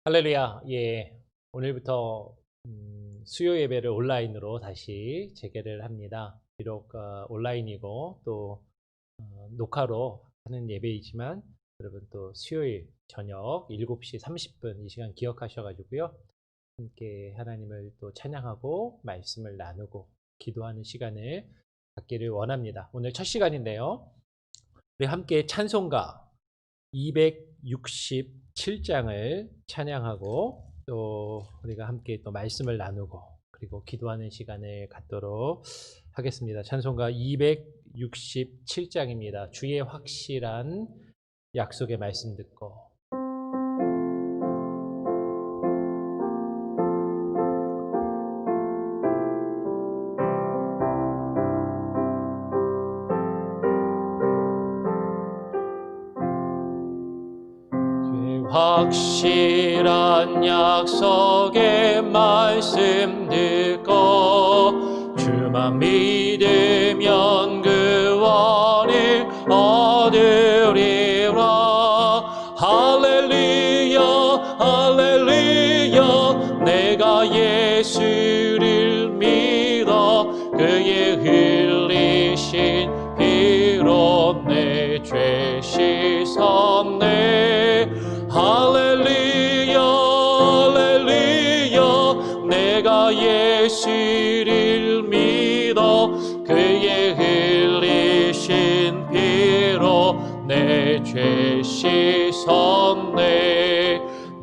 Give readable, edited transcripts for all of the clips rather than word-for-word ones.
할렐루야. 예. 오늘부터 수요 예배를 온라인으로 다시 재개를 합니다. 비록 온라인이고 또 녹화로 하는 예배이지만 여러분 또 수요일 저녁 7시 30분 이 시간 기억하셔가지고요. 함께 하나님을 또 찬양하고 말씀을 나누고 기도하는 시간을 갖기를 원합니다. 오늘 첫 시간인데요. 우리 함께 찬송가 267장을 찬양하고 또 우리가 함께 또 말씀을 나누고 그리고 기도하는 시간을 갖도록 하겠습니다. 찬송가 267장입니다. 주의 확실한 약속의 말씀 듣고 확실한 약속의 말씀 듣고 주만 믿으면 구원을 얻으리라. 할렐루야 할렐루야 내가 예수를 믿어 그의 흘리신 피로 내 죄 씻었네. 할렐루야 할렐루야 내가 예수를 믿어 그의 흘리신 피로 내 죄 씻었네.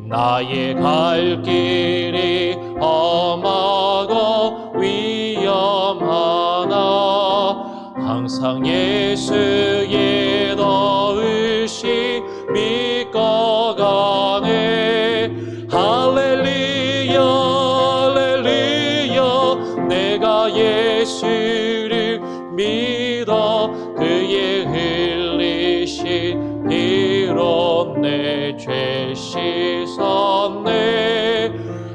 나의 갈 길이 험하고 위험하나 항상 예수의 도우심 믿고 가네. 할렐루야 할렐루야 내가 예수를 믿어 그의 흘리신 피로 내 죄 씻었네.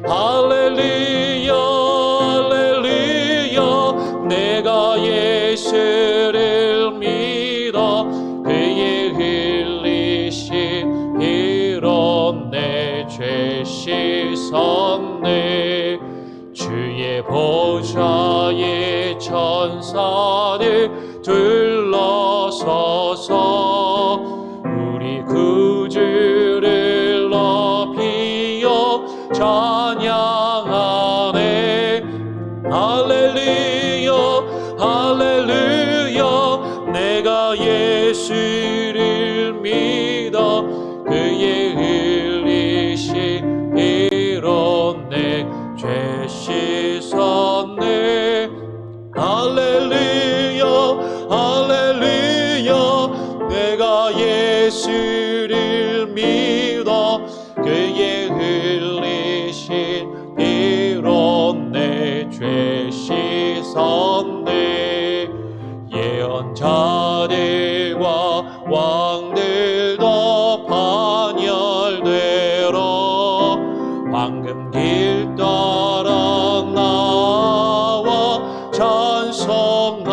할렐루야 할렐루야 내가 예수를 믿어 그의 흘리신 피로 내 죄 씻었네. 주의 보좌의 천사들 둘러서서 우리 구주를 높이어 찬양하네. 할렐루야 할렐루야 내가 예수를 믿어 그의 흘리신 피로 내 죄 씻었네. 할렐루야 할렐루야 내가 예수를 믿어 그의 흘리신 피로 내 죄 씻었네. 예언자들과 왕들도 반열되러 황금 길 따라 나와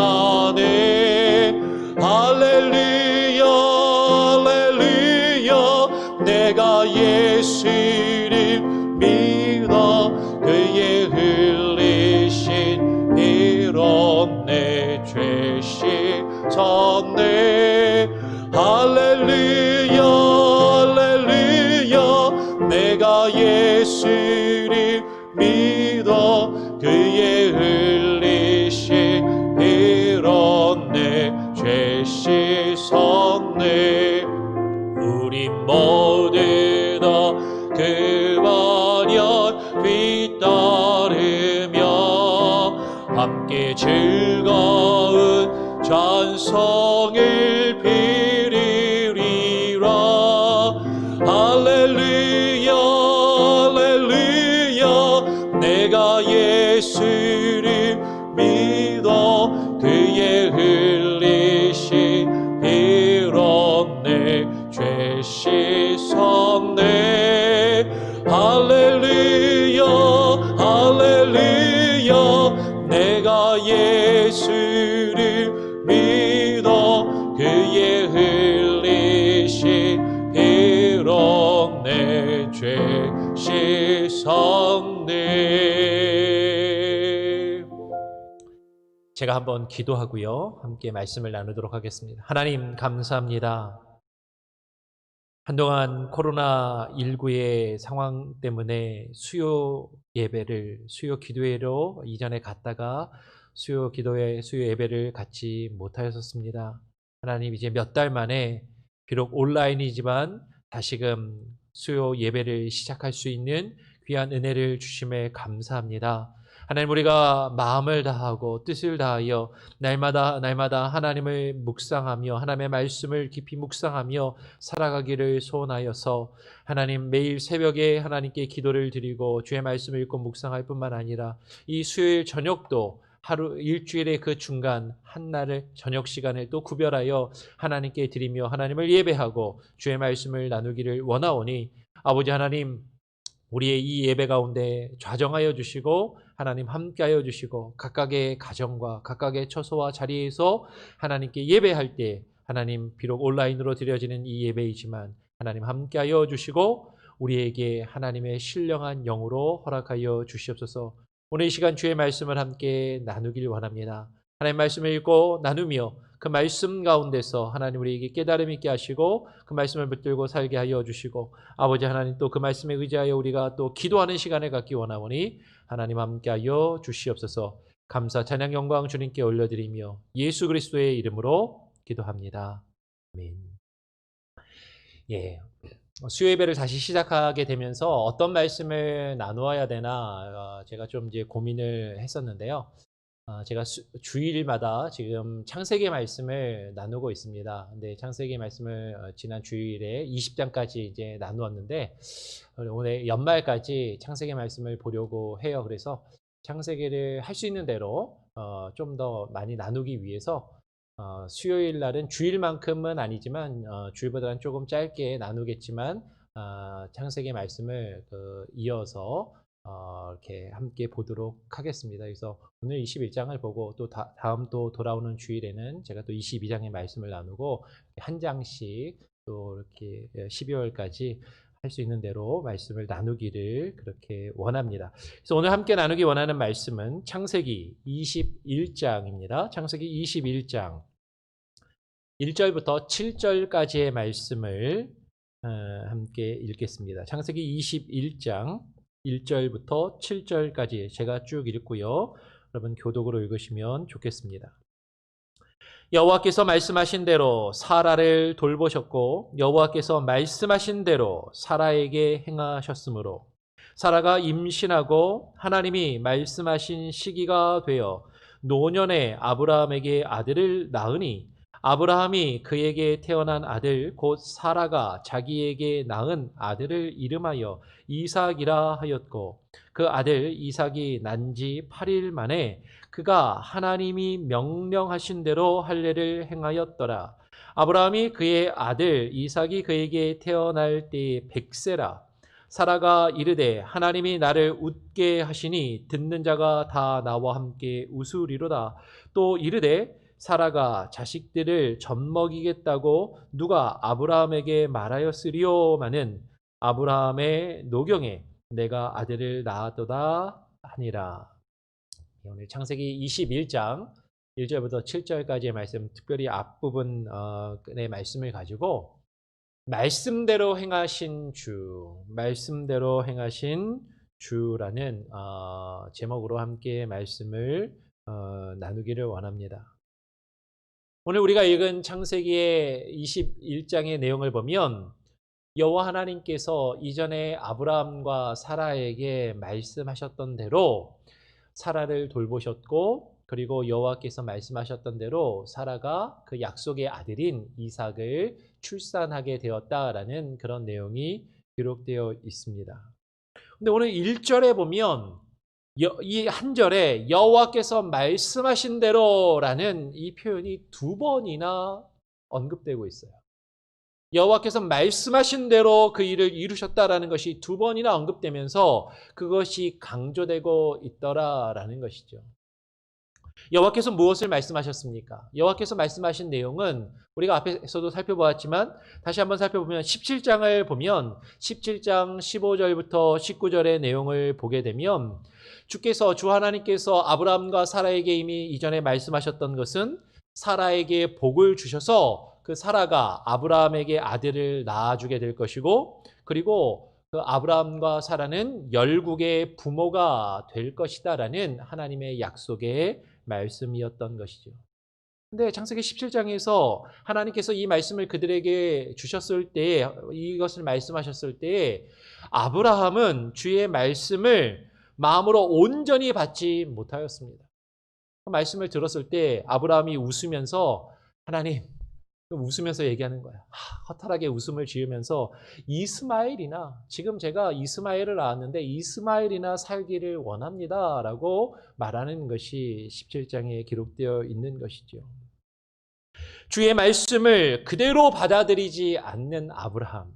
찬송하네. 할렐루야 할렐루야 내가 예수를 믿어 그의 흘리신 피로 내 죄 씻었네. 할렐루야 할렐루야 내가 예수를 믿어 그의 흘리신 피로 내 죄 씻었네. 우리 모두 다 그 반열 뒤따르며 함께 즐거운 찬송을 빌리리라. 할렐루야 할렐루야 내가 예수를 믿어 그의 흘리신 피로 내 죄 씻었네. 할렐루야 할렐루야 내가 예수를 믿어 그의 제가 한번 기도하고요. 함께 말씀을 나누도록 하겠습니다. 하나님 감사합니다. 한동안 코로나19의 상황 때문에 수요 예배를 수요 기도회로 이전에 갔다가 수요 기도회, 수요 예배를 갖지 못하였었습니다. 하나님 이제 몇 달 만에 비록 온라인이지만 다시금 수요 예배를 시작할 수 있는 귀한 은혜를 주심에 감사합니다. 하나님 우리가 마음을 다하고 뜻을 다하여 날마다 하나님을 묵상하며 하나님의 말씀을 깊이 묵상하며 살아가기를 소원하여서 하나님 매일 새벽에 하나님께 기도를 드리고 주의 말씀을 읽고 묵상할 뿐만 아니라 이 수요일 저녁도 하루 일주일의 그 중간 한날을 저녁 시간을 또 구별하여 하나님께 드리며 하나님을 예배하고 주의 말씀을 나누기를 원하오니 아버지 하나님 우리의 이 예배 가운데 좌정하여 주시고 하나님 함께하여 주시고 각각의 가정과 각각의 처소와 자리에서 하나님께 예배할 때 하나님 비록 온라인으로 드려지는 이 예배이지만 하나님 함께하여 주시고 우리에게 하나님의 신령한 영으로 허락하여 주시옵소서. 오늘 이 시간 주의 말씀을 함께 나누길 원합니다. 하나님 말씀을 읽고 나누며 그 말씀 가운데서 하나님 우리에게 깨달음 있게 하시고 그 말씀을 붙들고 살게 하여 주시고 아버지 하나님 또 그 말씀에 의지하여 우리가 또 기도하는 시간을 갖기 원하오니 하나님 함께하여 주시옵소서. 감사 찬양 영광 주님께 올려드리며 예수 그리스도의 이름으로 기도합니다. 아멘. 예, 수요 예배를 다시 시작하게 되면서 어떤 말씀을 나누어야 되나 제가 좀 이제 고민을 했었는데요. 제가 주일마다 지금 창세기 말씀을 나누고 있습니다. 근데 창세기 말씀을 지난 주일에 20장까지 이제 나누었는데 오늘 연말까지 창세기 말씀을 보려고 해요. 그래서 창세기를 할 수 있는 대로 좀 더 많이 나누기 위해서 수요일 날은 주일만큼은 아니지만 주일보다는 조금 짧게 나누겠지만 창세기 말씀을 이어서 이렇게 함께 보도록 하겠습니다. 그래서 오늘 21장을 보고 또 다음 또 돌아오는 주일에는 제가 또 22장의 말씀을 나누고 한 장씩 또 이렇게 12월까지 할 수 있는 대로 말씀을 나누기를 그렇게 원합니다. 그래서 오늘 함께 나누기 원하는 말씀은 창세기 21장입니다. 창세기 21장 1절부터 7절까지의 말씀을 함께 읽겠습니다. 창세기 21장 1절부터 7절까지 제가 쭉 읽고요. 여러분 교독으로 읽으시면 좋겠습니다. 여호와께서 말씀하신 대로 사라를 돌보셨고 여호와께서 말씀하신 대로 사라에게 행하셨으므로 사라가 임신하고 하나님이 말씀하신 시기가 되어 노년에 아브라함에게 아들을 낳으니 아브라함이 그에게 태어난 아들 곧 사라가 자기에게 낳은 아들을 이름하여 이삭이라 하였고 그 아들 이삭이 난 지 8일 만에 그가 하나님이 명령하신 대로 할례를 행하였더라. 아브라함이 그의 아들 이삭이 그에게 태어날 때에 100세라. 사라가 이르되 하나님이 나를 웃게 하시니 듣는 자가 다 나와 함께 웃으리로다. 또 이르되 사라가 자식들을 젖먹이겠다고 누가 아브라함에게 말하였으리오마는 아브라함의 노경에 내가 아들을 낳았도다 하니라. 오늘 창세기 21장 1절부터 7절까지의 말씀, 특별히 앞부분의 말씀을 가지고 말씀대로 행하신 주, 말씀대로 행하신 주라는 제목으로 함께 말씀을 나누기를 원합니다. 오늘 우리가 읽은 창세기의 21장의 내용을 보면 여호와 하나님께서 이전에 아브라함과 사라에게 말씀하셨던 대로 사라를 돌보셨고 그리고 여호와께서 말씀하셨던 대로 사라가 그 약속의 아들인 이삭을 출산하게 되었다라는 그런 내용이 기록되어 있습니다. 근데 오늘 1절에 보면 이 한 절에 여호와께서 말씀하신 대로라는 이 표현이 2번이나 언급되고 있어요. 여호와께서 말씀하신 대로 그 일을 이루셨다라는 것이 2번이나 언급되면서 그것이 강조되고 있더라라는 것이죠. 여호와께서 무엇을 말씀하셨습니까? 여호와께서 말씀하신 내용은 우리가 앞에서도 살펴보았지만 다시 한번 살펴보면 17장을 보면 17장 15절부터 19절의 내용을 보게 되면 주 하나님께서 아브라함과 사라에게 이미 이전에 말씀하셨던 것은 사라에게 복을 주셔서 그 사라가 아브라함에게 아들을 낳아주게 될 것이고, 그리고 그 아브라함과 사라는 열국의 부모가 될 것이다라는 하나님의 약속의 말씀이었던 것이죠. 근데 창세기 17장에서 하나님께서 이 말씀을 그들에게 주셨을 때, 이것을 말씀하셨을 때 아브라함은 주의 말씀을 마음으로 온전히 받지 못하였습니다. 그 말씀을 들었을 때 아브라함이 웃으면서, 하나님, 웃으면서 얘기하는 거야. 허탈하게 웃음을 지으면서 이스마엘이나, 지금 제가 이스마엘을 낳았는데 이스마엘이나 살기를 원합니다 라고 말하는 것이 17장에 기록되어 있는 것이죠. 주의 말씀을 그대로 받아들이지 않는 아브라함,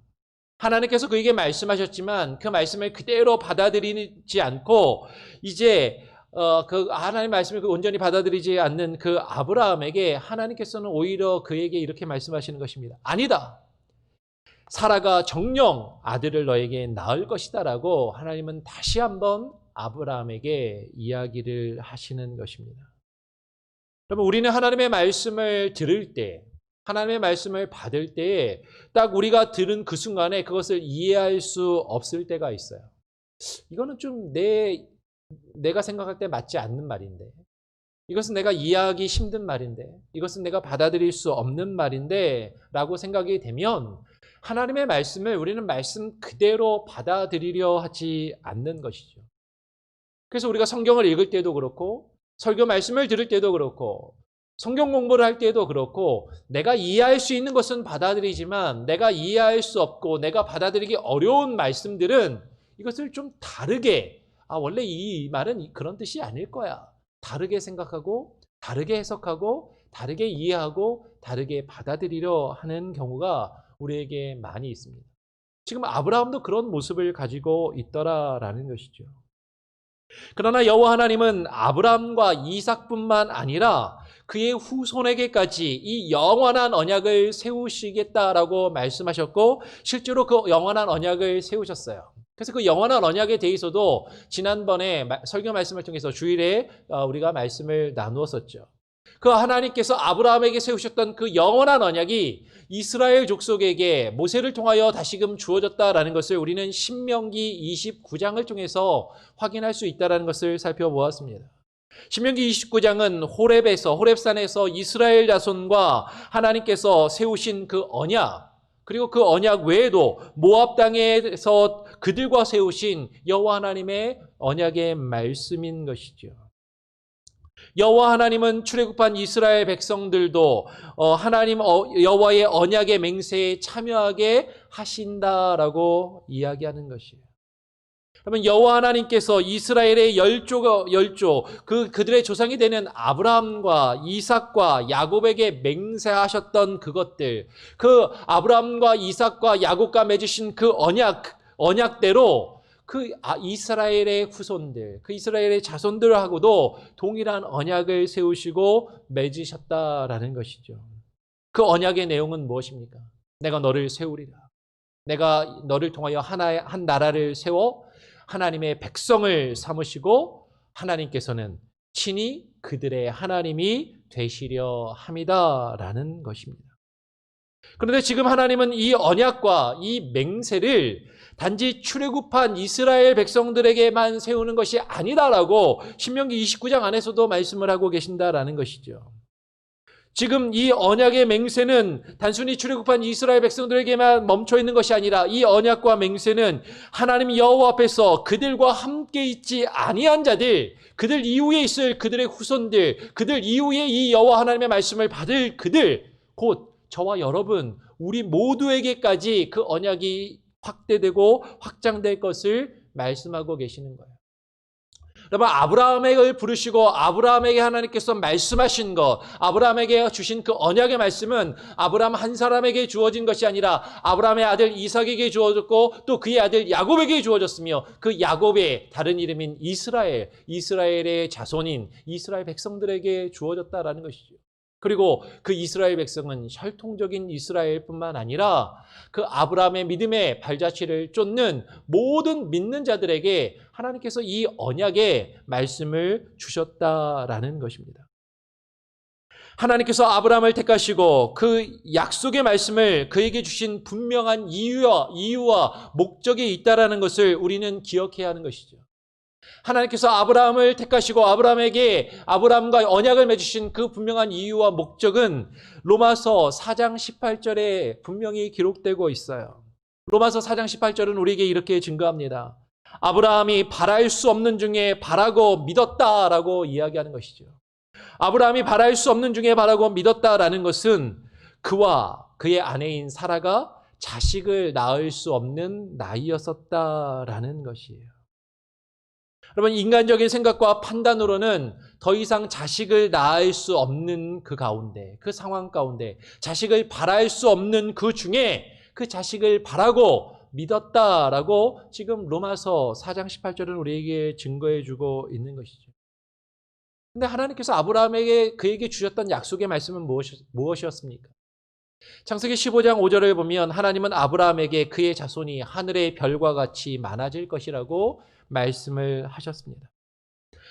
하나님께서 그에게 말씀하셨지만 그 말씀을 그대로 받아들이지 않고 이제 그 하나님 말씀을 온전히 받아들이지 않는 그 아브라함에게 하나님께서는 오히려 그에게 이렇게 말씀하시는 것입니다. 아니다. 사라가 정녕 아들을 너에게 낳을 것이다 라고 하나님은 다시 한번 아브라함에게 이야기를 하시는 것입니다. 여러분, 우리는 하나님의 말씀을 들을 때, 하나님의 말씀을 받을 때에 딱 우리가 들은 그 순간에 그것을 이해할 수 없을 때가 있어요. 이거는 좀 내가 생각할 때 맞지 않는 말인데, 이것은 내가 이해하기 힘든 말인데, 이것은 내가 받아들일 수 없는 말인데 라고 생각이 되면 하나님의 말씀을 우리는 말씀 그대로 받아들이려 하지 않는 것이죠. 그래서 우리가 성경을 읽을 때도 그렇고 설교 말씀을 들을 때도 그렇고 성경 공부를 할 때도 그렇고 내가 이해할 수 있는 것은 받아들이지만 내가 이해할 수 없고 내가 받아들이기 어려운 말씀들은 이것을 좀 다르게, 원래 이 말은 그런 뜻이 아닐 거야, 다르게 생각하고 다르게 해석하고 다르게 이해하고 다르게 받아들이려 하는 경우가 우리에게 많이 있습니다. 지금 아브라함도 그런 모습을 가지고 있더라라는 것이죠. 그러나 여호와 하나님은 아브라함과 이삭뿐만 아니라 그의 후손에게까지 이 영원한 언약을 세우시겠다라고 말씀하셨고 실제로 그 영원한 언약을 세우셨어요. 그래서 그 영원한 언약에 대해서도 지난번에 설교 말씀을 통해서 주일에 우리가 말씀을 나누었었죠. 그 하나님께서 아브라함에게 세우셨던 그 영원한 언약이 이스라엘 족속에게 모세를 통하여 다시금 주어졌다라는 것을 우리는 신명기 29장을 통해서 확인할 수 있다는 것을 살펴보았습니다. 신명기 29장은 호렙산에서 이스라엘 자손과 하나님께서 세우신 그 언약, 그리고 그 언약 외에도 모압 땅에서 그들과 세우신 여호와 하나님의 언약의 말씀인 것이죠. 여호와 하나님은 출애굽한 이스라엘 백성들도 하나님 여호와의 언약의 맹세에 참여하게 하신다라고 이야기하는 것이에요. 그러면 여호와 하나님께서 이스라엘의 열조 그들의 조상이 되는 아브라함과 이삭과 야곱에게 맹세하셨던 그것들, 그 아브라함과 이삭과 야곱과 맺으신 그 언약대로 그 이스라엘의 후손들, 그 이스라엘의 자손들하고도 동일한 언약을 세우시고 맺으셨다라는 것이죠. 그 언약의 내용은 무엇입니까? 내가 너를 세우리라. 내가 너를 통하여 한 나라를 세워 하나님의 백성을 삼으시고 하나님께서는 친히 그들의 하나님이 되시려 함이다라는 것입니다. 그런데 지금 하나님은 이 언약과 이 맹세를 단지 출애굽한 이스라엘 백성들에게만 세우는 것이 아니다라고 신명기 29장 안에서도 말씀을 하고 계신다라는 것이죠. 지금 이 언약의 맹세는 단순히 출애굽한 이스라엘 백성들에게만 멈춰 있는 것이 아니라 이 언약과 맹세는 하나님 여호와 앞에서 그들과 함께 있지 아니한 자들, 그들 이후에 있을 그들의 후손들, 그들 이후에 이 여호와 하나님의 말씀을 받을 그들, 곧 저와 여러분, 우리 모두에게까지 그 언약이 확대되고 확장될 것을 말씀하고 계시는 거예요. 여러분, 아브라함을 부르시고 아브라함에게 하나님께서 말씀하신 것, 아브라함에게 주신 그 언약의 말씀은 아브라함 한 사람에게 주어진 것이 아니라 아브라함의 아들 이삭에게 주어졌고 또 그의 아들 야곱에게 주어졌으며 그 야곱의 다른 이름인 이스라엘, 이스라엘의 자손인 이스라엘 백성들에게 주어졌다라는 것이죠. 그리고 그 이스라엘 백성은 혈통적인 이스라엘뿐만 아니라 그 아브라함의 믿음의 발자취를 쫓는 모든 믿는 자들에게 하나님께서 이 언약의 말씀을 주셨다라는 것입니다. 하나님께서 아브라함을 택하시고 그 약속의 말씀을 그에게 주신 분명한 이유와 목적이 있다라는 것을 우리는 기억해야 하는 것이죠. 하나님께서 아브라함을 택하시고 아브라함과 언약을 맺으신 그 분명한 이유와 목적은 로마서 4장 18절에 분명히 기록되고 있어요. 로마서 4장 18절은 우리에게 이렇게 증거합니다. 아브라함이 바랄 수 없는 중에 바라고 믿었다라고 이야기하는 것이죠. 아브라함이 바랄 수 없는 중에 바라고 믿었다라는 것은 그와 그의 아내인 사라가 자식을 낳을 수 없는 나이였었다라는 것이에요. 여러분, 인간적인 생각과 판단으로는 더 이상 자식을 낳을 수 없는 그 가운데, 그 상황 가운데 자식을 바랄 수 없는 그 중에 그 자식을 바라고 믿었다라고 지금 로마서 4장 18절은 우리에게 증거해 주고 있는 것이죠. 근데 하나님께서 아브라함에게 그에게 주셨던 약속의 말씀은 무엇이었습니까? 창세기 15장 5절을 보면 하나님은 아브라함에게 그의 자손이 하늘의 별과 같이 많아질 것이라고 말씀을 하셨습니다.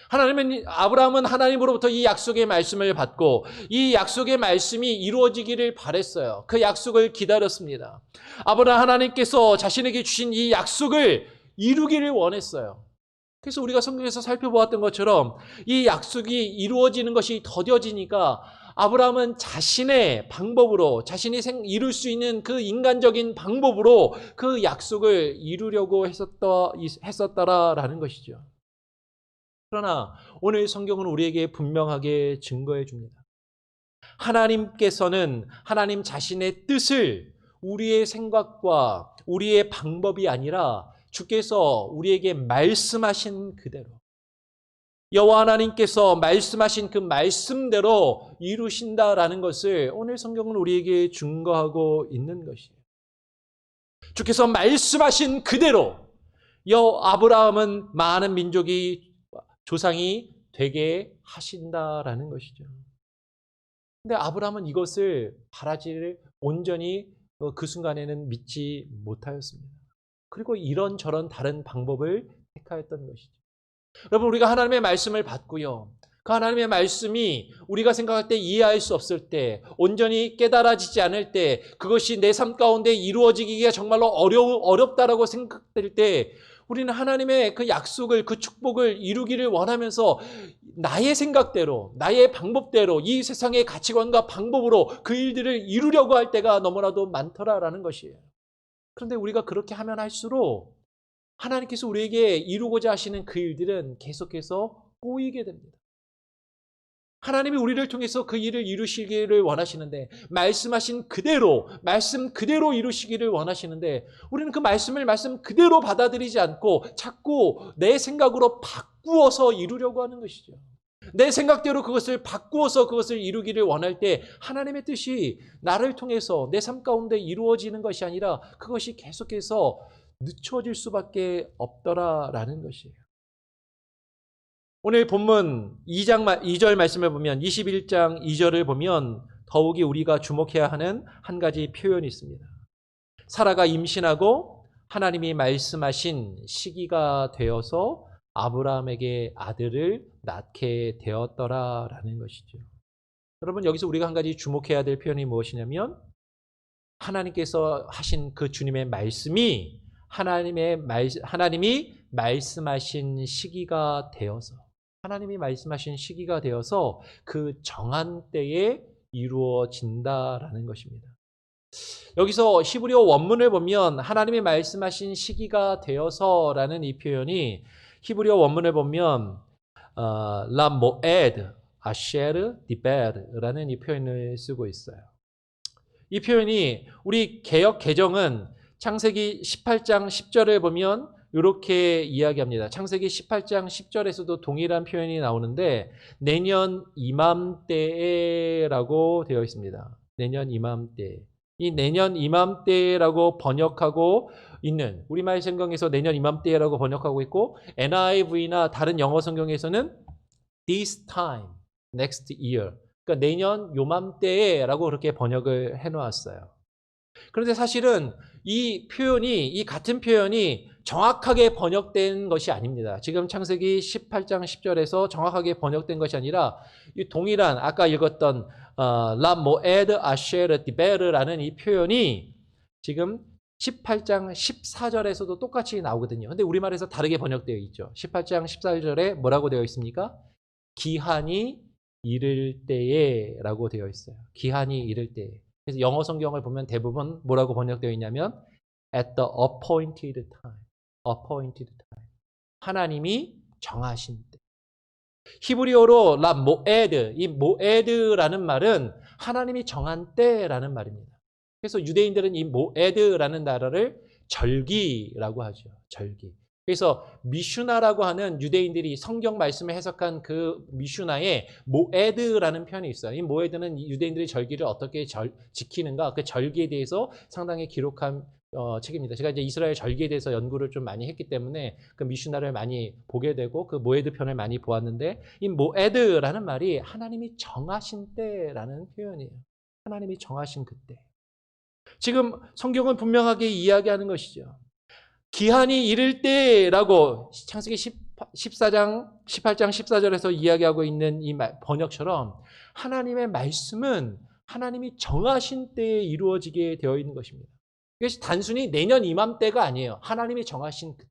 아브라함은 하나님으로부터 이 약속의 말씀을 받고 이 약속의 말씀이 이루어지기를 바랬어요. 그 약속을 기다렸습니다. 하나님께서 자신에게 주신 이 약속을 이루기를 원했어요. 그래서 우리가 성경에서 살펴보았던 것처럼 이 약속이 이루어지는 것이 더뎌지니까 아브라함은 자신의 방법으로, 자신이 이룰 수 있는 그 인간적인 방법으로 그 약속을 이루려고 했었다라는 것이죠. 그러나 오늘 성경은 우리에게 분명하게 증거해 줍니다. 하나님께서는 하나님 자신의 뜻을 우리의 생각과 우리의 방법이 아니라 주께서 우리에게 말씀하신 그대로, 여호와 하나님께서 말씀하신 그 말씀대로 이루신다라는 것을 오늘 성경은 우리에게 증거하고 있는 것이에요. 주께서 말씀하신 그대로 아브라함은 많은 민족이 조상이 되게 하신다라는 것이죠. 근데 아브라함은 이것을 바라지를 온전히 그 순간에는 믿지 못하였습니다. 그리고 이런저런 다른 방법을 택하였던 것이죠. 여러분, 우리가 하나님의 말씀을 받고요, 그 하나님의 말씀이 우리가 생각할 때 이해할 수 없을 때, 온전히 깨달아지지 않을 때, 그것이 내 삶 가운데 이루어지기가 정말로 어렵다라고 생각될 때 우리는 하나님의 그 약속을, 그 축복을 이루기를 원하면서 나의 생각대로, 나의 방법대로, 이 세상의 가치관과 방법으로 그 일들을 이루려고 할 때가 너무나도 많더라라는 것이에요. 그런데 우리가 그렇게 하면 할수록 하나님께서 우리에게 이루고자 하시는 그 일들은 계속해서 꼬이게 됩니다. 하나님이 우리를 통해서 그 일을 이루시기를 원하시는데, 말씀하신 그대로, 말씀 그대로 이루시기를 원하시는데, 우리는 그 말씀 그대로 받아들이지 않고 자꾸 내 생각으로 바꾸어서 이루려고 하는 것이죠. 내 생각대로 그것을 바꾸어서 그것을 이루기를 원할 때 하나님의 뜻이 나를 통해서 내 삶 가운데 이루어지는 것이 아니라 그것이 계속해서 늦춰질 수밖에 없더라라는 것이에요. 오늘 본문 2절 말씀을 보면, 21장 2절을 보면 더욱이 우리가 주목해야 하는 한 가지 표현이 있습니다. 사라가 임신하고 하나님이 말씀하신 시기가 되어서 아브라함에게 아들을 낳게 되었더라라는 것이죠. 여러분, 여기서 우리가 한 가지 주목해야 될 표현이 무엇이냐면, 하나님께서 하신 그 주님의 말씀이 하나님이 말씀하신 시기가 되어서, 하나님이 말씀하신 시기가 되어서 그 정한 때에 이루어진다라는 것입니다. 여기서 히브리어 원문을 보면 하나님이 말씀하신 시기가 되어서라는 이 표현이 히브리어 원문을 보면 라 모에드 아셰르 디베르라는 이 표현을 쓰고 있어요. 이 표현이 우리 개역 개정은 창세기 18장 10절을 보면 이렇게 이야기합니다. 창세기 18장 10절에서도 동일한 표현이 나오는데 내년 이맘때라고 되어 있습니다. 내년 이맘때. 이 내년 이맘때라고 번역하고 있는 우리말 성경에서 내년 이맘때라고 번역하고 있고 NIV나 다른 영어 성경에서는 this time, next year. 그러니까 내년 요맘때라고 그렇게 번역을 해놓았어요. 그런데 사실은 이 같은 표현이 정확하게 번역된 것이 아닙니다. 지금 창세기 18장 10절에서 정확하게 번역된 것이 아니라 이 동일한 아까 읽었던 라 모에드 아쉐르 디베르라는 이 표현이 지금 18장 14절에서도 똑같이 나오거든요. 근데 우리말에서 다르게 번역되어 있죠. 18장 14절에 뭐라고 되어 있습니까? 기한이 이를 때에 라고 되어 있어요. 기한이 이를 때에. 그래서 영어 성경을 보면 대부분 뭐라고 번역되어 있냐면 at the appointed time. appointed time. 하나님이 정하신 때. 히브리어로 라 모에드, 이 모에드라는 말은 하나님이 정한 때라는 말입니다. 그래서 유대인들은 이 모에드라는 나라를 절기라고 하죠. 절기. 그래서 미슈나라고 하는 유대인들이 성경 말씀을 해석한 그 미슈나에 모에드라는 표현이 있어요. 이 모에드는 유대인들의 절기를 어떻게 지키는가 그 절기에 대해서 상당히 기록한 책입니다. 제가 이제 이스라엘 절기에 대해서 연구를 좀 많이 했기 때문에 그 미슈나를 많이 보게 되고 그 모에드 편을 많이 보았는데 이 모에드라는 말이 하나님이 정하신 때라는 표현이에요. 하나님이 정하신 그때. 지금 성경은 분명하게 이야기하는 것이죠. 기한이 이를 때라고 창세기 18장 14절에서 이야기하고 있는 이 번역처럼 하나님의 말씀은 하나님이 정하신 때에 이루어지게 되어 있는 것입니다. 이것이 단순히 내년 이맘때가 아니에요. 하나님이 정하신 그때.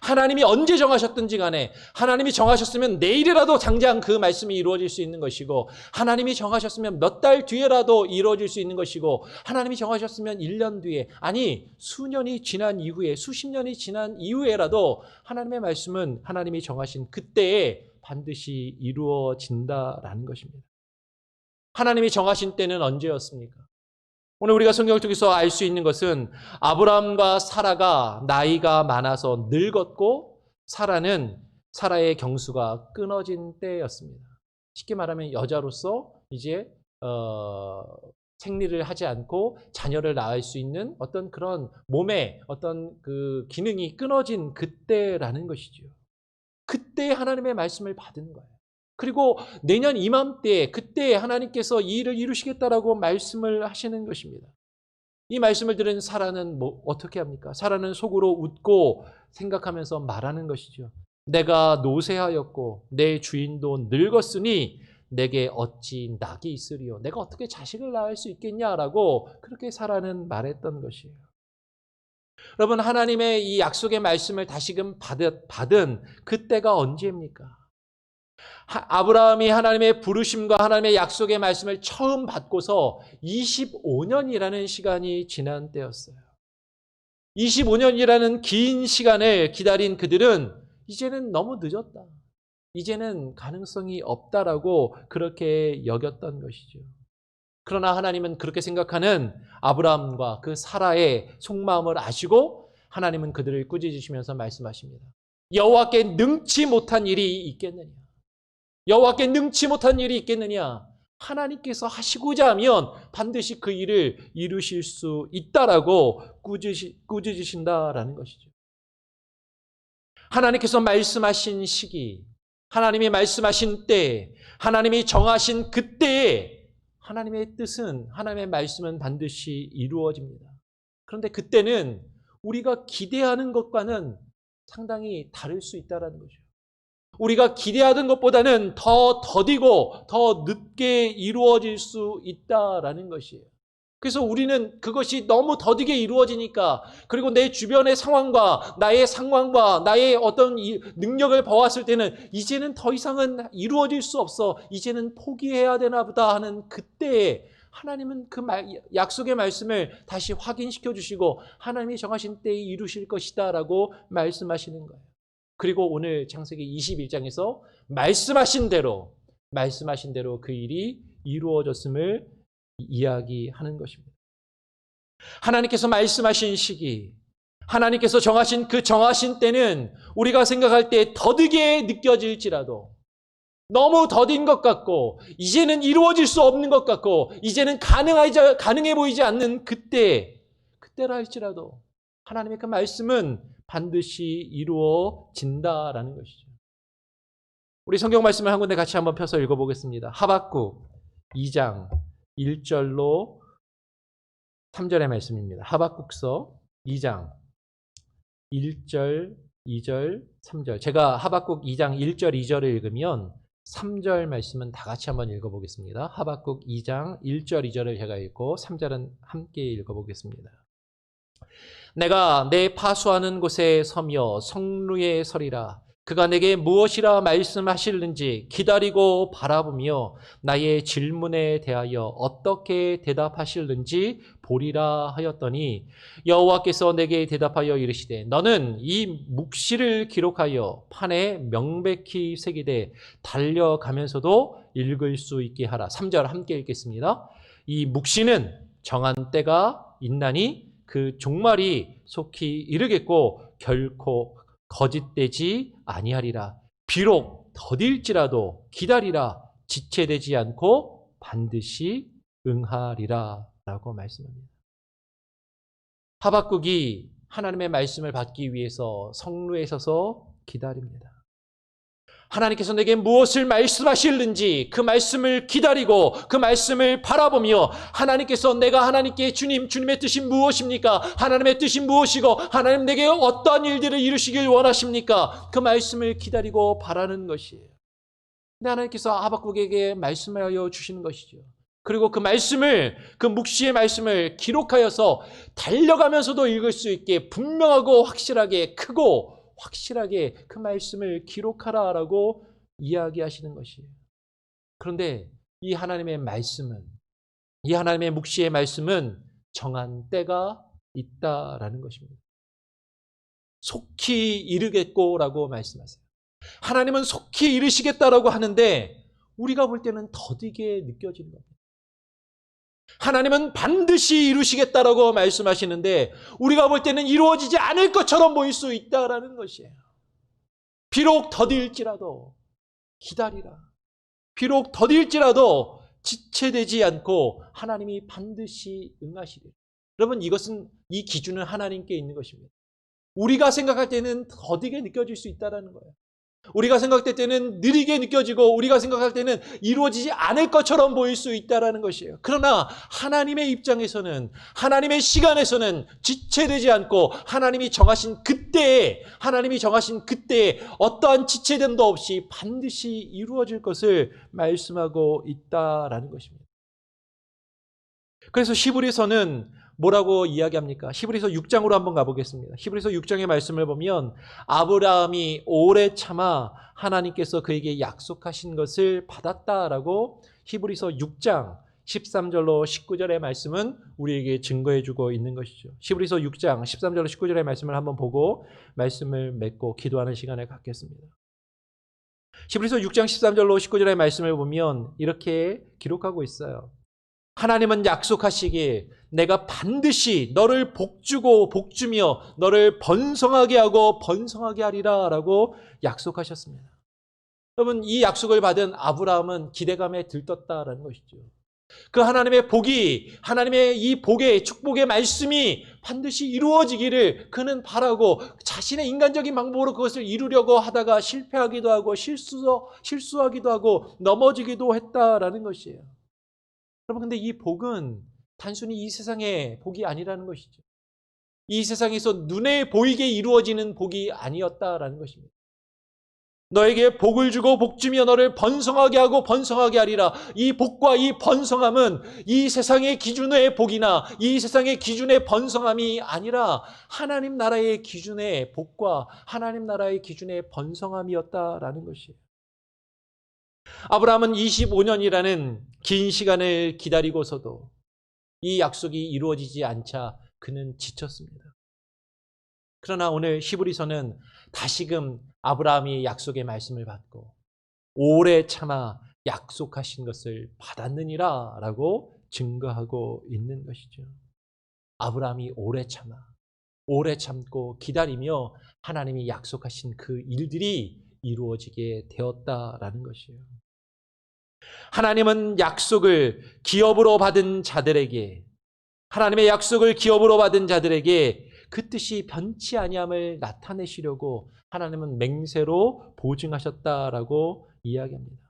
하나님이 언제 정하셨든지 간에 하나님이 정하셨으면 내일이라도 당장 그 말씀이 이루어질 수 있는 것이고 하나님이 정하셨으면 몇 달 뒤에라도 이루어질 수 있는 것이고 하나님이 정하셨으면 1년 뒤에 아니 수년이 지난 이후에 수십 년이 지난 이후에라도 하나님의 말씀은 하나님이 정하신 그때에 반드시 이루어진다라는 것입니다. 하나님이 정하신 때는 언제였습니까? 오늘 우리가 성경을 통해서 알 수 있는 것은 아브라함과 사라가 나이가 많아서 늙었고 사라의 경수가 끊어진 때였습니다. 쉽게 말하면 여자로서 이제 생리를 하지 않고 자녀를 낳을 수 있는 어떤 그런 몸의 어떤 그 기능이 끊어진 그때라는 것이죠. 그때 하나님의 말씀을 받은 거예요. 그리고 내년 이맘때 그때 하나님께서 이 일을 이루시겠다라고 말씀을 하시는 것입니다. 이 말씀을 들은 사라는 어떻게 합니까? 사라는 속으로 웃고 생각하면서 말하는 것이죠. 내가 노쇠하였고 내 주인도 늙었으니 내게 어찌 낙이 있으리요. 내가 어떻게 자식을 낳을 수 있겠냐라고 그렇게 사라는 말했던 것이에요. 여러분 하나님의 이 약속의 말씀을 다시금 받은 그때가 언제입니까? 아브라함이 하나님의 부르심과 하나님의 약속의 말씀을 처음 받고서 25년이라는 시간이 지난 때였어요. 25년이라는 긴 시간을 기다린 그들은 이제는 너무 늦었다. 이제는 가능성이 없다라고 그렇게 여겼던 것이죠. 그러나 하나님은 그렇게 생각하는 아브라함과 그 사라의 속마음을 아시고 하나님은 그들을 꾸짖으시면서 말씀하십니다. 여호와께 능치 못한 일이 있겠느냐? 여호와께 능치 못한 일이 있겠느냐? 하나님께서 하시고자 하면 반드시 그 일을 이루실 수 있다라고 꾸짖으신다라는 것이죠. 하나님께서 말씀하신 시기, 하나님이 말씀하신 때, 하나님이 정하신 그때에 하나님의 뜻은, 하나님의 말씀은 반드시 이루어집니다. 그런데 그때는 우리가 기대하는 것과는 상당히 다를 수 있다는 거죠. 우리가 기대하던 것보다는 더 더디고 더 늦게 이루어질 수 있다라는 것이에요. 그래서 우리는 그것이 너무 더디게 이루어지니까 그리고 내 주변의 상황과 나의 상황과 나의 어떤 능력을 보았을 때는 이제는 더 이상은 이루어질 수 없어. 이제는 포기해야 되나 보다 하는 그때에 하나님은 그 약속의 말씀을 다시 확인시켜 주시고 하나님이 정하신 때에 이루실 것이다 라고 말씀하시는 거예요. 그리고 오늘 창세기 21장에서 말씀하신 대로 그 일이 이루어졌음을 이야기하는 것입니다. 하나님께서 말씀하신 시기, 하나님께서 정하신 그 정하신 때는 우리가 생각할 때 더디게 느껴질지라도, 너무 더딘 것 같고 이제는 이루어질 수 없는 것 같고 이제는 가능해 보이지 않는 그때라 할지라도 하나님의 그 말씀은 반드시 이루어진다라는 것이죠. 우리 성경 말씀을 한 군데 같이 한번 펴서 읽어보겠습니다. 하박국 2장 1절로 3절의 말씀입니다. 하박국서 2장 1절, 2절, 3절. 제가 하박국 2장 1절, 2절을 읽으면 3절 말씀은 다 같이 한번 읽어보겠습니다. 하박국 2장 1절, 2절을 제가 읽고 3절은 함께 읽어보겠습니다. 내가 내 파수하는 곳에 서며 성루에 서리라. 그가 내게 무엇이라 말씀하실는지 기다리고 바라보며 나의 질문에 대하여 어떻게 대답하실는지 보리라 하였더니 여호와께서 내게 대답하여 이르시되 너는 이 묵시를 기록하여 판에 명백히 새기되 달려가면서도 읽을 수 있게 하라. 3절 함께 읽겠습니다. 이 묵시는 정한 때가 있나니 그 종말이 속히 이르겠고 결코 거짓되지 아니하리라. 비록 더딜지라도 기다리라. 지체되지 않고 반드시 응하리라 라고 말씀합니다. 하박국이 하나님의 말씀을 받기 위해서 성루에 서서 기다립니다. 하나님께서 내게 무엇을 말씀하실는지 그 말씀을 기다리고 그 말씀을 바라보며 하나님께서 내가 하나님께 주님의 뜻이 무엇입니까? 하나님의 뜻이 무엇이고 하나님 내게 어떠한 일들을 이루시길 원하십니까? 그 말씀을 기다리고 바라는 것이에요. 근데 하나님께서 하박국에게 말씀하여 주시는 것이죠. 그리고 그 말씀을, 그 묵시의 말씀을 기록하여서 달려가면서도 읽을 수 있게 분명하고 확실하게 크고 확실하게 그 말씀을 기록하라라고 이야기하시는 것이에요. 그런데 이 하나님의 말씀은, 이 하나님의 묵시의 말씀은 정한 때가 있다라는 것입니다. 속히 이르겠고라고 말씀하세요. 하나님은 속히 이르시겠다라고 하는데 우리가 볼 때는 더디게 느껴지는 겁니다. 하나님은 반드시 이루시겠다라고 말씀하시는데 우리가 볼 때는 이루어지지 않을 것처럼 보일 수 있다라는 것이에요. 비록 더딜지라도 기다리라. 비록 더딜지라도 지체되지 않고 하나님이 반드시 응하시리라. 여러분, 이 기준은 하나님께 있는 것입니다. 우리가 생각할 때는 더디게 느껴질 수 있다는 거예요. 우리가 생각할 때는 느리게 느껴지고 우리가 생각할 때는 이루어지지 않을 것처럼 보일 수 있다는 것이에요. 그러나 하나님의 입장에서는, 하나님의 시간에서는 지체되지 않고 하나님이 정하신 그때에 어떠한 지체됨도 없이 반드시 이루어질 것을 말씀하고 있다라는 것입니다. 그래서 히브리서는 뭐라고 이야기합니까? 히브리서 6장으로 한번 가보겠습니다. 히브리서 6장의 말씀을 보면 아브라함이 오래 참아 하나님께서 그에게 약속하신 것을 받았다라고 히브리서 6장 13절로 19절의 말씀은 우리에게 증거해주고 있는 것이죠. 히브리서 6장 13절로 19절의 말씀을 한번 보고 말씀을 맺고 기도하는 시간을 갖겠습니다. 히브리서 6장 13절로 19절의 말씀을 보면 이렇게 기록하고 있어요. 하나님은 약속하시기에 내가 반드시 너를 복주고 복주며 너를 번성하게 하고 번성하게 하리라 라고 약속하셨습니다. 여러분, 이 약속을 받은 아브라함은 기대감에 들떴다라는 것이죠. 그 하나님의 복이, 하나님의 이 복의 축복의 말씀이 반드시 이루어지기를 그는 바라고 자신의 인간적인 방법으로 그것을 이루려고 하다가 실패하기도 하고 실수하기도 하고 넘어지기도 했다라는 것이에요. 여러분, 근데 이 복은 단순히 이 세상의 복이 아니라는 것이죠. 이 세상에서 눈에 보이게 이루어지는 복이 아니었다라는 것입니다. 너에게 복을 주고 복주며 너를 번성하게 하고 번성하게 하리라. 이 복과 이 번성함은 이 세상의 기준의 복이나 이 세상의 기준의 번성함이 아니라 하나님 나라의 기준의 복과 하나님 나라의 기준의 번성함이었다라는 것이에요. 아브라함은 25년이라는 긴 시간을 기다리고서도 이 약속이 이루어지지 않자 그는 지쳤습니다. 그러나 오늘 히브리서는 다시금 아브라함이 약속의 말씀을 받고 오래 참아 약속하신 것을 받았느니라 라고 증거하고 있는 것이죠. 아브라함이 오래 참아 오래 참고 기다리며 하나님이 약속하신 그 일들이 이루어지게 되었다라는 것이에요. 하나님은 약속을 기업으로 받은 자들에게, 하나님의 약속을 기업으로 받은 자들에게 그 뜻이 변치 아니함을 나타내시려고 하나님은 맹세로 보증하셨다라고 이야기합니다.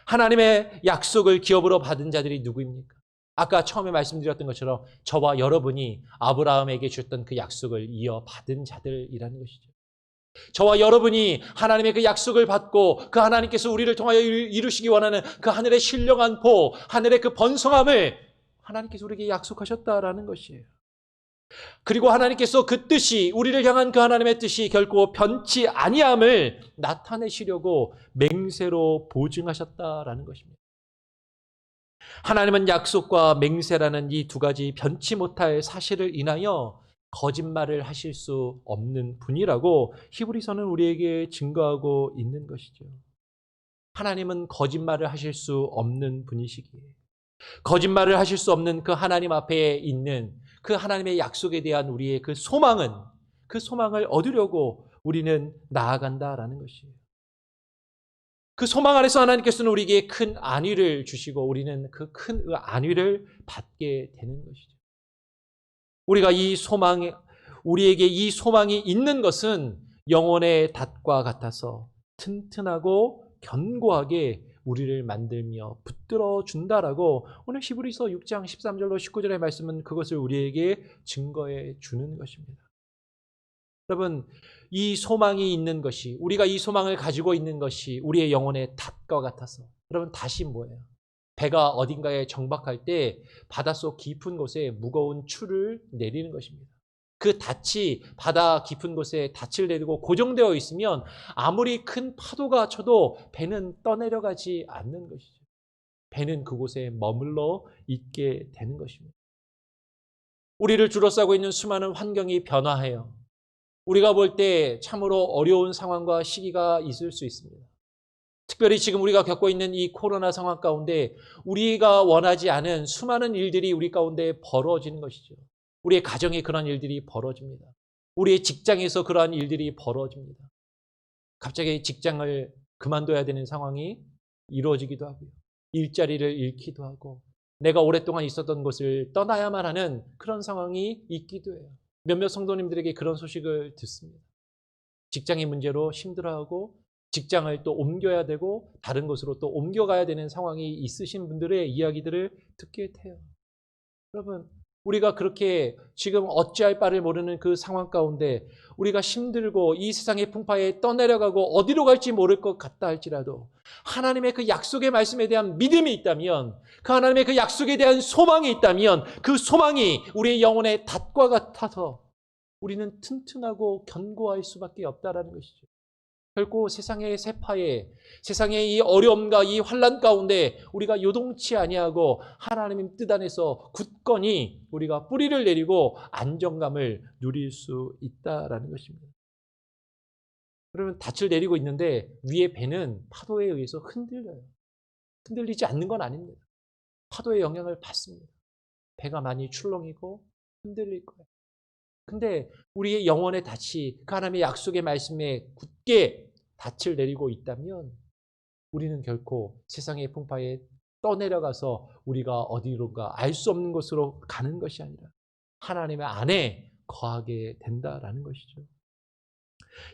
하나님의 약속을 기업으로 받은 자들이 누구입니까? 아까 처음에 말씀드렸던 것처럼 저와 여러분이 아브라함에게 주셨던 그 약속을 이어받은 자들이라는 것이죠. 저와 여러분이 하나님의 그 약속을 받고 그 하나님께서 우리를 통하여 이루시기 원하는 그 하늘의 신령한 복, 하늘의 그 번성함을 하나님께서 우리에게 약속하셨다라는 것이에요. 그리고 하나님께서 그 뜻이, 우리를 향한 그 하나님의 뜻이 결코 변치 아니함을 나타내시려고 맹세로 보증하셨다라는 것입니다. 하나님은 약속과 맹세라는 이 두 가지 변치 못할 사실을 인하여 거짓말을 하실 수 없는 분이라고 히브리서는 우리에게 증거하고 있는 것이죠. 하나님은 거짓말을 하실 수 없는 분이시기에 거짓말을 하실 수 없는 그 하나님 앞에 있는 그 하나님의 약속에 대한 우리의 그 소망은, 그 소망을 얻으려고 우리는 나아간다라는 것이에요. 그 소망 안에서 하나님께서는 우리에게 큰 안위를 주시고 우리는 그 큰 안위를 받게 되는 것이죠. 우리가 우리에게 이 소망이 있는 것은 영혼의 닷과 같아서 튼튼하고 견고하게 우리를 만들며 붙들어 준다라고 오늘 히브리서 6장 13절로 19절의 말씀은 그것을 우리에게 증거해 주는 것입니다. 여러분, 이 소망이 있는 것이, 우리가 이 소망을 가지고 있는 것이 우리의 영혼의 닷과 같아서, 여러분 닷이 뭐예요? 배가 어딘가에 정박할 때 바닷속 깊은 곳에 무거운 추를 내리는 것입니다. 그 닻이 바다 깊은 곳에 닻을 내리고 고정되어 있으면 아무리 큰 파도가 쳐도 배는 떠내려가지 않는 것이죠. 배는 그곳에 머물러 있게 되는 것입니다. 우리를 둘러싸고 있는 수많은 환경이 변화해요. 우리가 볼 때 참으로 어려운 상황과 시기가 있을 수 있습니다. 특별히 지금 우리가 겪고 있는 이 코로나 상황 가운데 우리가 원하지 않은 수많은 일들이 우리 가운데 벌어지는 것이죠. 우리의 가정에 그런 일들이 벌어집니다. 우리의 직장에서 그러한 일들이 벌어집니다. 갑자기 직장을 그만둬야 되는 상황이 이루어지기도 하고요. 일자리를 잃기도 하고 내가 오랫동안 있었던 곳을 떠나야만 하는 그런 상황이 있기도 해요. 몇몇 성도님들에게 그런 소식을 듣습니다. 직장의 문제로 힘들어하고 직장을 또 옮겨야 되고 다른 곳으로 또 옮겨가야 되는 상황이 있으신 분들의 이야기들을 듣게 돼요. 여러분, 우리가 그렇게 지금 어찌할 바를 모르는 그 상황 가운데 우리가 힘들고 이 세상의 풍파에 떠내려가고 어디로 갈지 모를 것 같다 할지라도 하나님의 그 약속의 말씀에 대한 믿음이 있다면, 그 하나님의 그 약속에 대한 소망이 있다면 그 소망이 우리의 영혼의 닷과 같아서 우리는 튼튼하고 견고할 수밖에 없다라는 것이죠. 결코 세상의 세파에, 세상의 이 어려움과 이 환난 가운데 우리가 요동치 아니하고 하나님의 뜻 안에서 굳건히 우리가 뿌리를 내리고 안정감을 누릴 수 있다라는 것입니다. 그러면 닻을 내리고 있는데 위에 배는 파도에 의해서 흔들려요. 흔들리지 않는 건 아닙니다. 파도의 영향을 받습니다. 배가 많이 출렁이고 흔들릴 거예요. 근데 우리의 영혼의 닻이 그 하나님의 약속의 말씀에 굳게 닻을 내리고 있다면 우리는 결코 세상의 풍파에 떠내려가서 우리가 어디론가 알 수 없는 곳으로 가는 것이 아니라 하나님의 안에 거하게 된다라는 것이죠.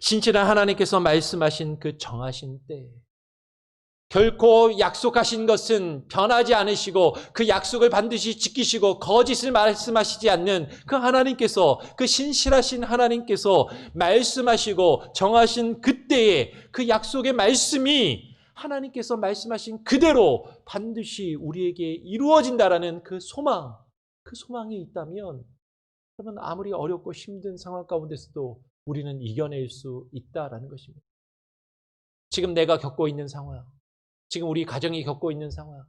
신실한 하나님께서 말씀하신 그 정하신 때 결코 약속하신 것은 변하지 않으시고 그 약속을 반드시 지키시고 거짓을 말씀하시지 않는 그 하나님께서, 그 신실하신 하나님께서 말씀하시고 정하신 그때에 그 약속의 말씀이 하나님께서 말씀하신 그대로 반드시 우리에게 이루어진다라는 그 소망, 그 소망이 있다면 그러면 아무리 어렵고 힘든 상황 가운데서도 우리는 이겨낼 수 있다라는 것입니다. 지금 내가 겪고 있는 상황, 지금 우리 가정이 겪고 있는 상황,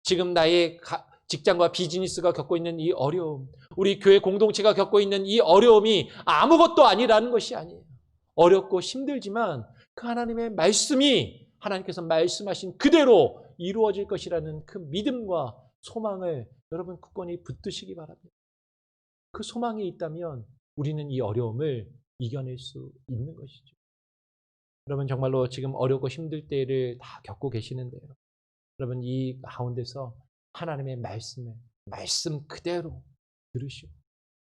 지금 나의 직장과 비즈니스가 겪고 있는 이 어려움, 우리 교회 공동체가 겪고 있는 이 어려움이 아무것도 아니라는 것이 아니에요. 어렵고 힘들지만 그 하나님의 말씀이 하나님께서 말씀하신 그대로 이루어질 것이라는 그 믿음과 소망을 여러분 굳건히 붙드시기 바랍니다. 그 소망이 있다면 우리는 이 어려움을 이겨낼 수 있는 것이죠. 여러분 정말로 지금 어렵고 힘들 때를 다 겪고 계시는데요. 여러분 이 가운데서 하나님의 말씀 그대로 들으시고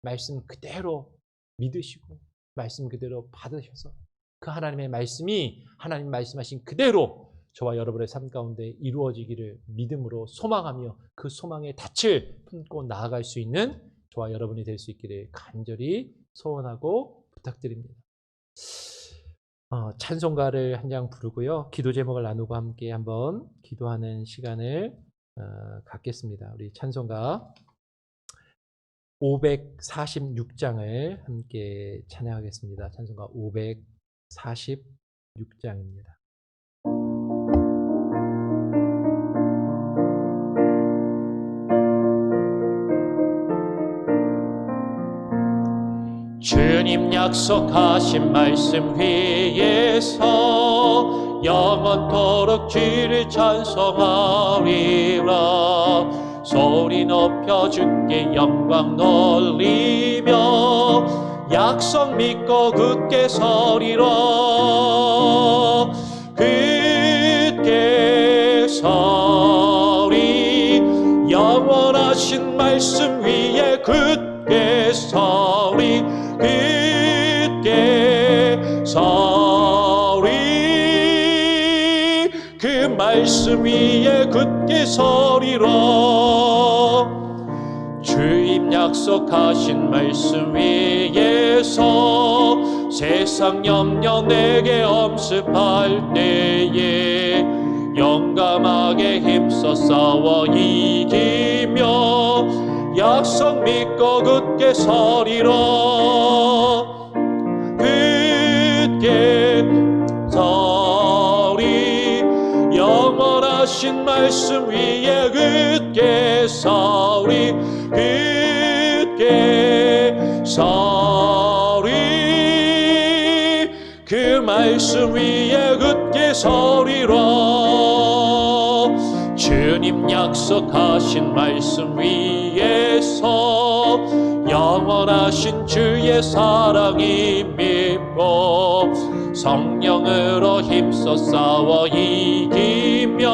말씀 그대로 믿으시고 말씀 그대로 받으셔서 그 하나님의 말씀이 하나님 말씀하신 그대로 저와 여러분의 삶 가운데 이루어지기를 믿음으로 소망하며 그 소망의 닻을 품고 나아갈 수 있는 저와 여러분이 될 수 있기를 간절히 소원하고 부탁드립니다. 찬송가를 한 장 부르고요. 기도 제목을 나누고 함께 한번 기도하는 시간을 갖겠습니다. 우리 찬송가 546장을 함께 찬양하겠습니다. 찬송가 546장입니다. 주님 약속하신 말씀 위에서 영원토록 주를 찬송하리라. 소리 높여 주께 영광 돌리며 약속 믿고 굳게 서리라. 굳게 서리 영원하신 말씀 위에 굳게 서리. 굳게 서리 그 말씀 위에 굳게 서리라. 주님 약속하신 말씀 위에서 세상 염려 내게 엄습할 때에 용감하게 힘써 싸워 이기며 약속 믿고 굳게 서리라. 굳게 서리 영원하신 말씀 위에 굳게 서리. 굳게 서리 그 말씀 위에 굳게 서리라. 주님 약속하신 말씀 위에서 영원하신 주의 사랑이 믿고 성령으로 힘써 싸워 이기며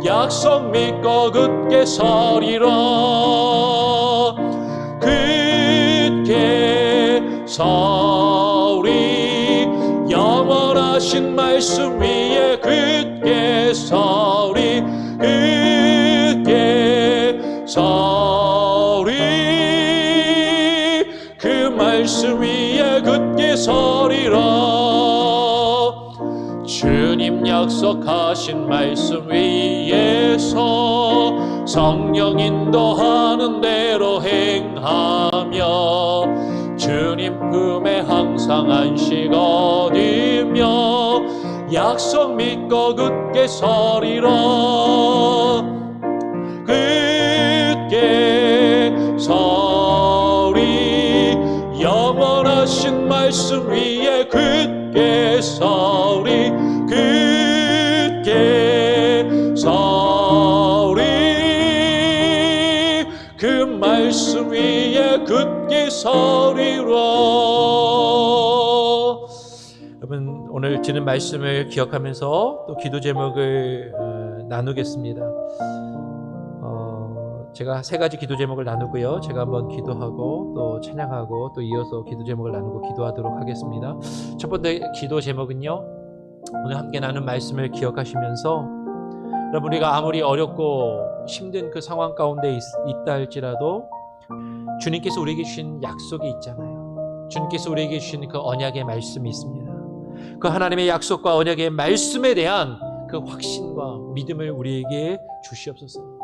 약속 믿고 굳게 서리라. 굳게 서리 영원하신 말씀 위에 굳게 서리. 굳게 서리 그 말씀 위에 굳게 서리라. 주님 약속하신 말씀 위에서 성령 인도하는 대로 행하며 주님 품에 항상 안식 얻으며 약속 믿고 굳게 서리라. 굳게 서리 영원하신 말씀 위에 굳게 서리. 굳게 서리 그 말씀 위에 굳게 서리라. 여러분 오늘 드는 말씀을 기억하면서 또 기도 제목을 나누겠습니다. 제가 세 가지 기도 제목을 나누고요. 제가 한번 기도하고 또 찬양하고 또 이어서 기도 제목을 나누고 기도하도록 하겠습니다. 첫 번째 기도 제목은요. 오늘 함께 나눈 말씀을 기억하시면서 여러분 우리가 아무리 어렵고 힘든 그 상황 가운데 있다 할지라도 주님께서 우리에게 주신 약속이 있잖아요. 주님께서 우리에게 주신 그 언약의 말씀이 있습니다. 그 하나님의 약속과 언약의 말씀에 대한 그 확신과 믿음을 우리에게 주시옵소서.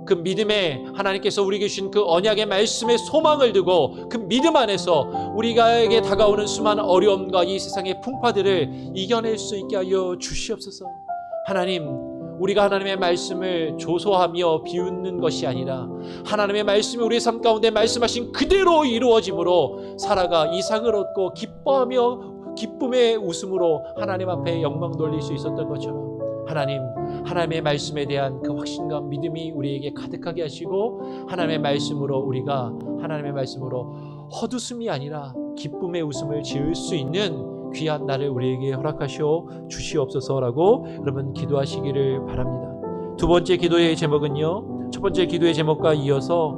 그 믿음에 하나님께서 우리에게 주신 그 언약의 말씀에 소망을 두고 그 믿음 안에서 우리에게 다가오는 수많은 어려움과 이 세상의 풍파들을 이겨낼 수 있게 하여 주시옵소서. 하나님, 우리가 하나님의 말씀을 조소하며 비웃는 것이 아니라 하나님의 말씀이 우리의 삶 가운데 말씀하신 그대로 이루어짐으로 살아가 이상을 얻고 기뻐하며 기쁨의 웃음으로 하나님 앞에 영광 돌릴 수 있었던 것처럼 하나님, 하나님의 말씀에 대한 그 확신과 믿음이 우리에게 가득하게 하시고 하나님의 말씀으로 우리가 하나님의 말씀으로 헛웃음이 아니라 기쁨의 웃음을 지을 수 있는 귀한 날을 우리에게 허락하시오 주시옵소서라고 여러분 기도하시기를 바랍니다. 두 번째 기도의 제목은요, 첫 번째 기도의 제목과 이어서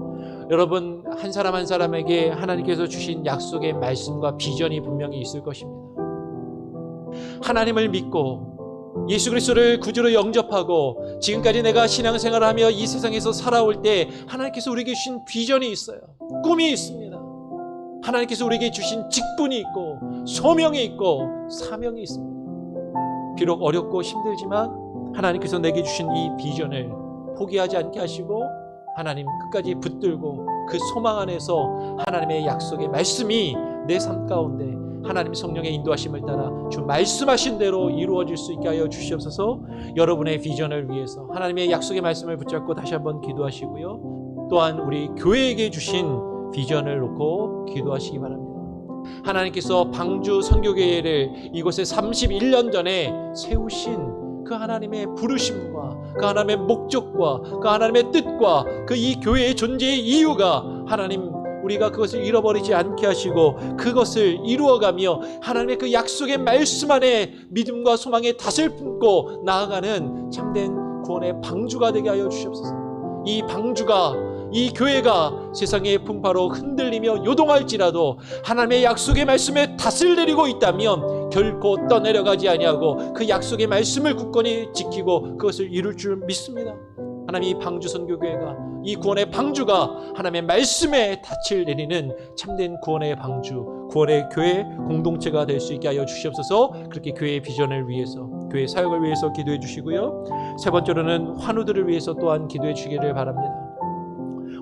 여러분 한 사람 한 사람에게 하나님께서 주신 약속의 말씀과 비전이 분명히 있을 것입니다. 하나님을 믿고 예수 그리스도를 구주로 영접하고 지금까지 내가 신앙생활을 하며 이 세상에서 살아올 때 하나님께서 우리에게 주신 비전이 있어요. 꿈이 있습니다. 하나님께서 우리에게 주신 직분이 있고 소명이 있고 사명이 있습니다. 비록 어렵고 힘들지만 하나님께서 내게 주신 이 비전을 포기하지 않게 하시고 하나님 끝까지 붙들고 그 소망 안에서 하나님의 약속의 말씀이 내 삶 가운데 하나님 성령의 인도하심을 따라 주 말씀하신 대로 이루어질 수 있게 하여 주시옵소서. 여러분의 비전을 위해서 하나님의 약속의 말씀을 붙잡고 다시 한번 기도하시고요. 또한 우리 교회에게 주신 비전을 놓고 기도하시기 바랍니다. 하나님께서 방주 선교교회를 이곳에 31년 전에 세우신 그 하나님의 부르심과 그 하나님의 목적과 그 하나님의 뜻과 그 이 교회의 존재의 이유가 하나님 우리가 그것을 잃어버리지 않게 하시고 그것을 이루어가며 하나님의 그 약속의 말씀 안에 믿음과 소망의 닷을 품고 나아가는 참된 구원의 방주가 되게 하여 주시옵소서. 이 방주가 이 교회가 세상의 풍파로 흔들리며 요동할지라도 하나님의 약속의 말씀에 닷을 내리고 있다면 결코 떠내려가지 아니하고 그 약속의 말씀을 굳건히 지키고 그것을 이룰 줄 믿습니다. 하나님 이 방주 선교교회가 이 구원의 방주가 하나님의 말씀에 닻을 내리는 참된 구원의 방주, 구원의 교회 공동체가 될 수 있게 하여 주시옵소서. 그렇게 교회의 비전을 위해서, 교회 사역을 위해서 기도해 주시고요. 세 번째로는 환우들을 위해서 또한 기도해 주시기를 바랍니다.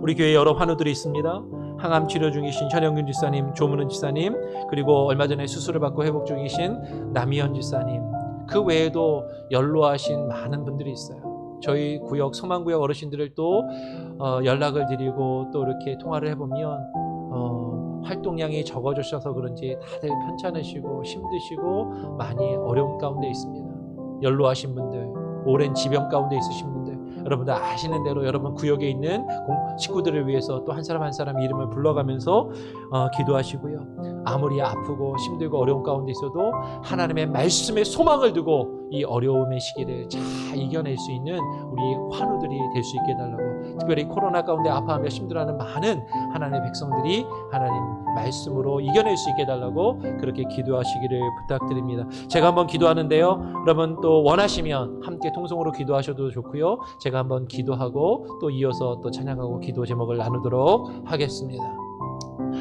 우리 교회에 여러 환우들이 있습니다. 항암 치료 중이신 현영균 지사님, 조문은 지사님, 그리고 얼마 전에 수술을 받고 회복 중이신 남희연 지사님, 그 외에도 연로하신 많은 분들이 있어요. 저희 구역 성만구역 어르신들을 또 연락을 드리고 또 이렇게 통화를 해보면 활동량이 적어지셔서 그런지 다들 편찮으시고 힘드시고 많이 어려운 가운데 있습니다. 연로하신 분들, 오랜 지병 가운데 있으신 분들, 여러분들 아시는 대로 여러분 구역에 있는 식구들을 위해서 또 한 사람 한 사람 이름을 불러가면서 기도하시고요. 아무리 아프고 힘들고 어려운 가운데 있어도 하나님의 말씀에 소망을 두고 이 어려움의 시기를 잘 이겨낼 수 있는 우리 환우들이 될 수 있게 해달라고, 특별히 코로나 가운데 아파하며 힘들어하는 많은 하나님의 백성들이 하나님 말씀으로 이겨낼 수 있게 해달라고 그렇게 기도하시기를 부탁드립니다. 제가 한번 기도하는데요, 여러분 또 원하시면 함께 통성으로 기도하셔도 좋고요. 제가 한번 기도하고 또 이어서 또 찬양하고 기도 제목을 나누도록 하겠습니다.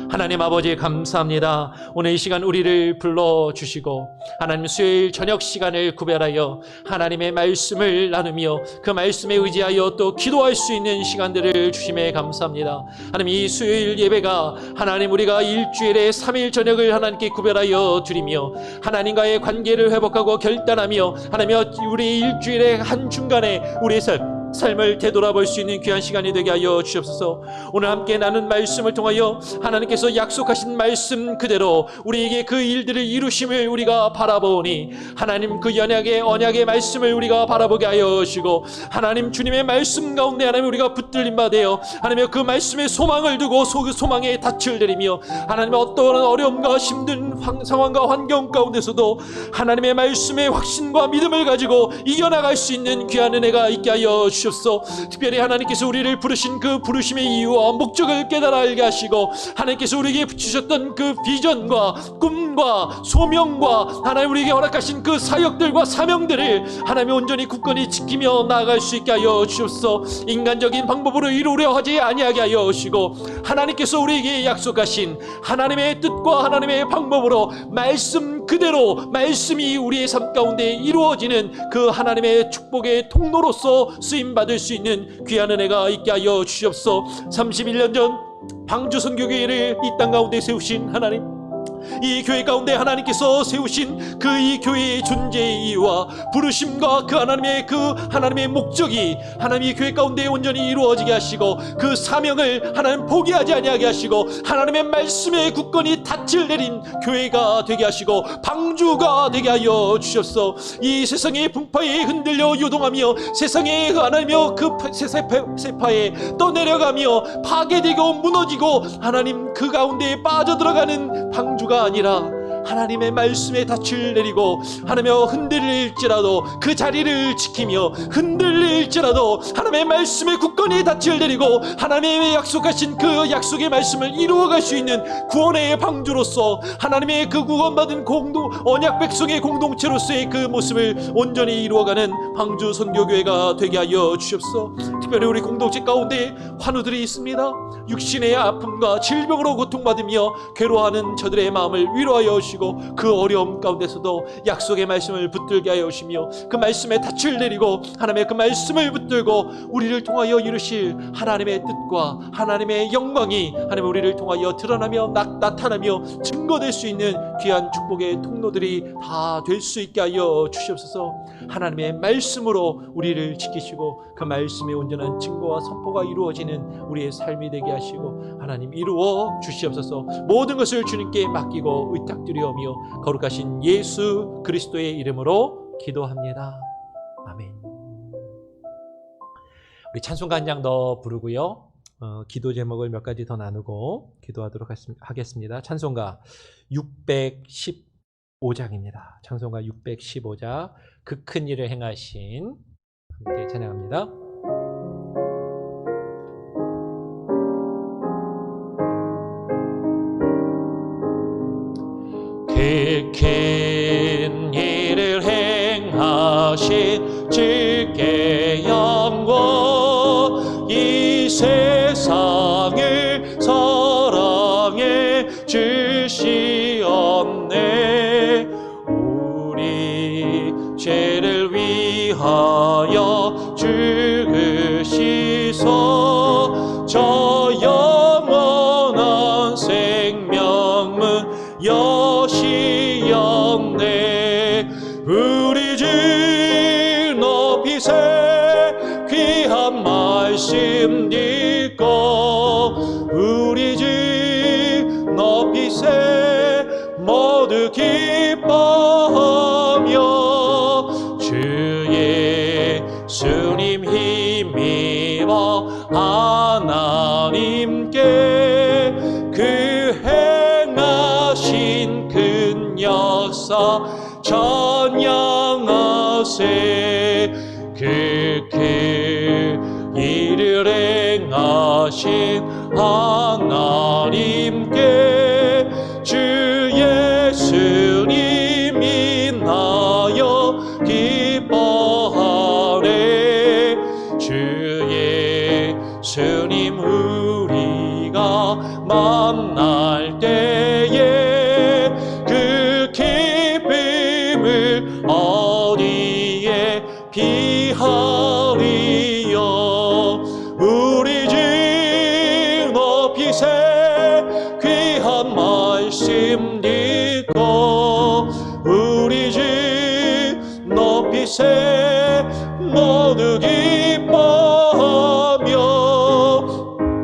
하나님 아버지 감사합니다. 오늘 이 시간 우리를 불러주시고 하나님 수요일 저녁 시간을 구별하여 하나님의 말씀을 나누며 그 말씀에 의지하여 또 기도할 수 있는 시간들을 주심에 감사합니다. 하나님 이 수요일 예배가 하나님 우리가 일주일에 3일 저녁을 하나님께 구별하여 드리며 하나님과의 관계를 회복하고 결단하며 하나님 우리 일주일의 한중간에 우리의 삶을 되돌아볼 수 있는 귀한 시간이 되게 하여 주옵소서. 오늘 함께 나눈 말씀을 통하여 하나님께서 약속하신 말씀 그대로 우리에게 그 일들을 이루심을 우리가 바라보니 하나님 그 언약의 말씀을 우리가 바라보게 하여 주시고 하나님 주님의 말씀 가운데 하나님 우리가 붙들림 받아요. 하나님 그 말씀에 소망을 두고 그 소망에 닻을 내리며 하나님 어떠한 어려움과 힘든 상황과 환경 가운데서도 하나님의 말씀에 확신과 믿음을 가지고 이겨나갈 수 있는 귀한 은혜가 있게 하여 주시옵소서. 특별히 하나님께서 우리를 부르신 그 부르심의 이유와 목적을 깨달아 알게 하시고 하나님께서 우리에게 주셨던 그 비전과 꿈과 소명과 하나님 우리에게 허락하신 그 사역들과 사명들을 하나님이 온전히 굳건히 지키며 나아갈 수 있게 하여 주옵소서. 인간적인 방법으로 이루려 하지 아니하게 하여 주시고 하나님께서 우리에게 약속하신 하나님의 뜻과 하나님의 방법으로 말씀 그대로 말씀이 우리의 삶 가운데 이루어지는 그 하나님의 축복의 통로로서 쓰임받을 수 있는 귀한 은혜가 있게 하여 주시옵소서. 31년 전 방주 선교교회를 이 땅 가운데 세우신 하나님, 이 교회 가운데 하나님께서 세우신 그 이 교회의 존재의 이유와 부르심과 그 하나님의 목적이 하나님 이 교회 가운데 온전히 이루어지게 하시고, 그 사명을 하나님 포기하지 아니하게 하시고, 하나님의 말씀에 굳건히 닻을 내린 교회가 되게 하시고 방주가 되게 하여 주셨소. 이 세상의 분파에 흔들려 요동하며 세상의 하나님이여 그 세파에 떠내려가며 파괴되고 무너지고 하나님 그 가운데에 빠져들어가는 방주가 아니라 하나님의 말씀에 닻을 내리고 하나님여 흔들릴지라도 그 자리를 지키며, 흔들릴지라도 하나님의 말씀에 굳건히 닻을 내리고 하나님의 약속하신 그 약속의 말씀을 이루어갈 수 있는 구원의 방주로서 하나님의 그 구원받은 언약 백성의 공동체로서의 그 모습을 온전히 이루어가는 방주 선교교회가 되게 하여 주옵소서. 특별히 우리 공동체 가운데 환우들이 있습니다. 육신의 아픔과 질병으로 고통받으며 괴로워하는 저들의 마음을 위로하여 주시고, 그 어려움 가운데서도 약속의 말씀을 붙들게 하여 주시며 그 말씀에 닻을 내리고 하나님의 그 말씀을 붙들고 우리를 통하여 이루실 하나님의 뜻과 하나님의 영광이 하나님 우리를 통하여 드러나며 나타나며 증거될 수 있는 귀한 축복의 통로들이 다 될 수 있게 하여 주시옵소서. 하나님의 말씀으로 우리를 지키시고 그 말씀의 온전한 증거와 선포가 이루어지는 우리의 삶이 되게 하시고 하나님 이루어 주시옵소서. 모든 것을 주님께 맡기고 의탁드리오며 거룩하신 예수 그리스도의 이름으로 기도합니다. 아멘. 우리 찬송가 한 장 더 부르고요, 기도 제목을 몇 가지 더 나누고 기도하도록 하겠습니다. 찬송가 615장입니다. 찬송가 615장 그 큰 일을 행하신, 함께 찬양합니다. 그 큰 일을 행하신 주께 영광, 이 세상을 사랑해 주시옵네. 우리 죄를 위하여 죽으시소. 저 영원한 생명은 여시옵네. 우리 주 높이세 귀한 말씀 듣고, 우리 주 높이세 모두 기뻐하며, 주 예수님 힘입어 하나님께 그 행하신 큰 역사 찬양하세. 그 일을 행하신 하나님께 주 예수님 인하여 기뻐하네. 주 예수님 우리가 만날 때에 그 기쁨을 어디에 비하리요. 우리 주 높이세 귀한 말씀 듣고, 우리 주 높이세 모두 기뻐하며,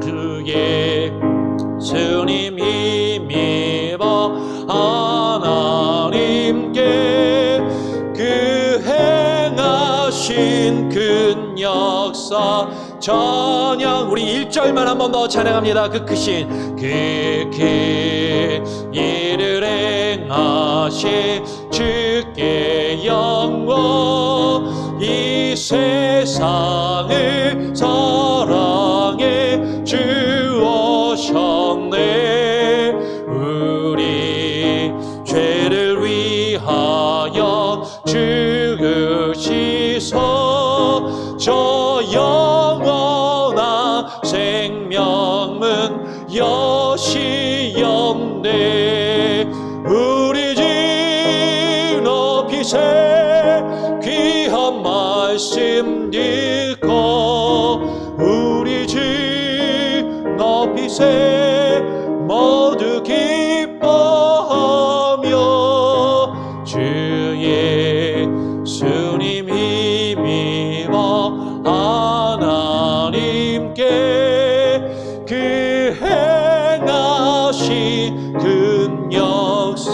그의 주님 힘입어 하나님께 그 행하신 큰 역사 찬양. 우리 1절만 한 번 더 찬양합니다. 그 크신 그 일을 행하신 주께 영광, 이 세상을 사랑해 주오셨네. 우리 죄를 위하여 죽으시소. 저 영원한 생명은 여시옵네. 우리 주 높이세 귀한 말씀 듣고, 우리 주 높이세 모두 기뻐하며,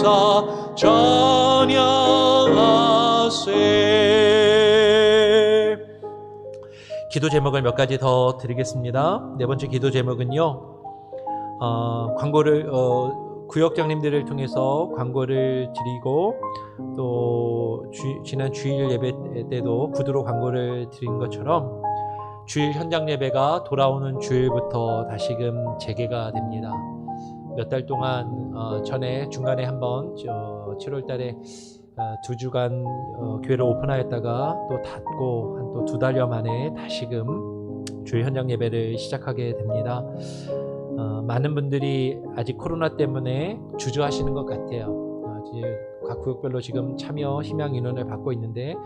감사 전향하세. 기도 제목을 몇 가지 더 드리겠습니다. 네 번째 기도 제목은요, 광고를 구역장님들을 통해서 광고를 드리고 또 지난 주일 예배 때도 구두로 광고를 드린 것처럼 주일 현장 예배가 돌아오는 주일부터 다시금 재개가 됩니다. 몇 달 동안 전에 중간에 한번 7월 달에 2주간 교회를 오픈하였다가 또 닫고 한 또 2달여 만에 다시금 주일 현장 예배를 시작하게 됩니다. 많은 분들이 아직 코로나 때문에 주저하시는 것 같아요. 각 구역별로 지금 참여 희망 인원을 받고 있는데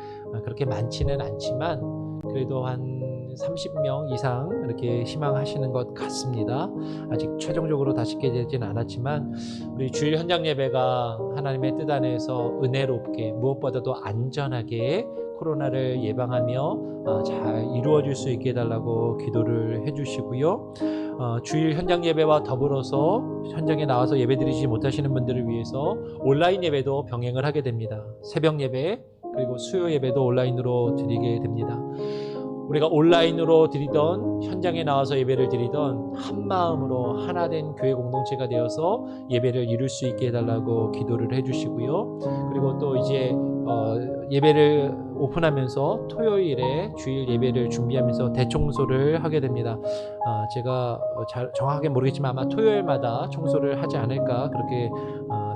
그렇게 많지는 않지만 그래도 한 30명 이상 이렇게 희망하시는 것 같습니다. 아직 최종적으로 다 집계되지는 않았지만 우리 주일 현장 예배가 하나님의 뜻 안에서 은혜롭게 무엇보다도 안전하게 코로나를 예방하며 잘 이루어질 수 있게 해달라고 기도를 해주시고요. 주일 현장 예배와 더불어서 현장에 나와서 예배드리지 못하시는 분들을 위해서 온라인 예배도 병행을 하게 됩니다. 새벽 예배 그리고 수요 예배도 온라인으로 드리게 됩니다. 우리가 온라인으로 드리던 현장에 나와서 예배를 드리던 한 마음으로 하나된 교회 공동체가 되어서 예배를 이룰 수 있게 해달라고 기도를 해주시고요. 그리고 또 이제 예배를 오픈하면서 토요일에 주일 예배를 준비하면서 대청소를 하게 됩니다. 제가 정확하게 모르겠지만 아마 토요일마다 청소를 하지 않을까 그렇게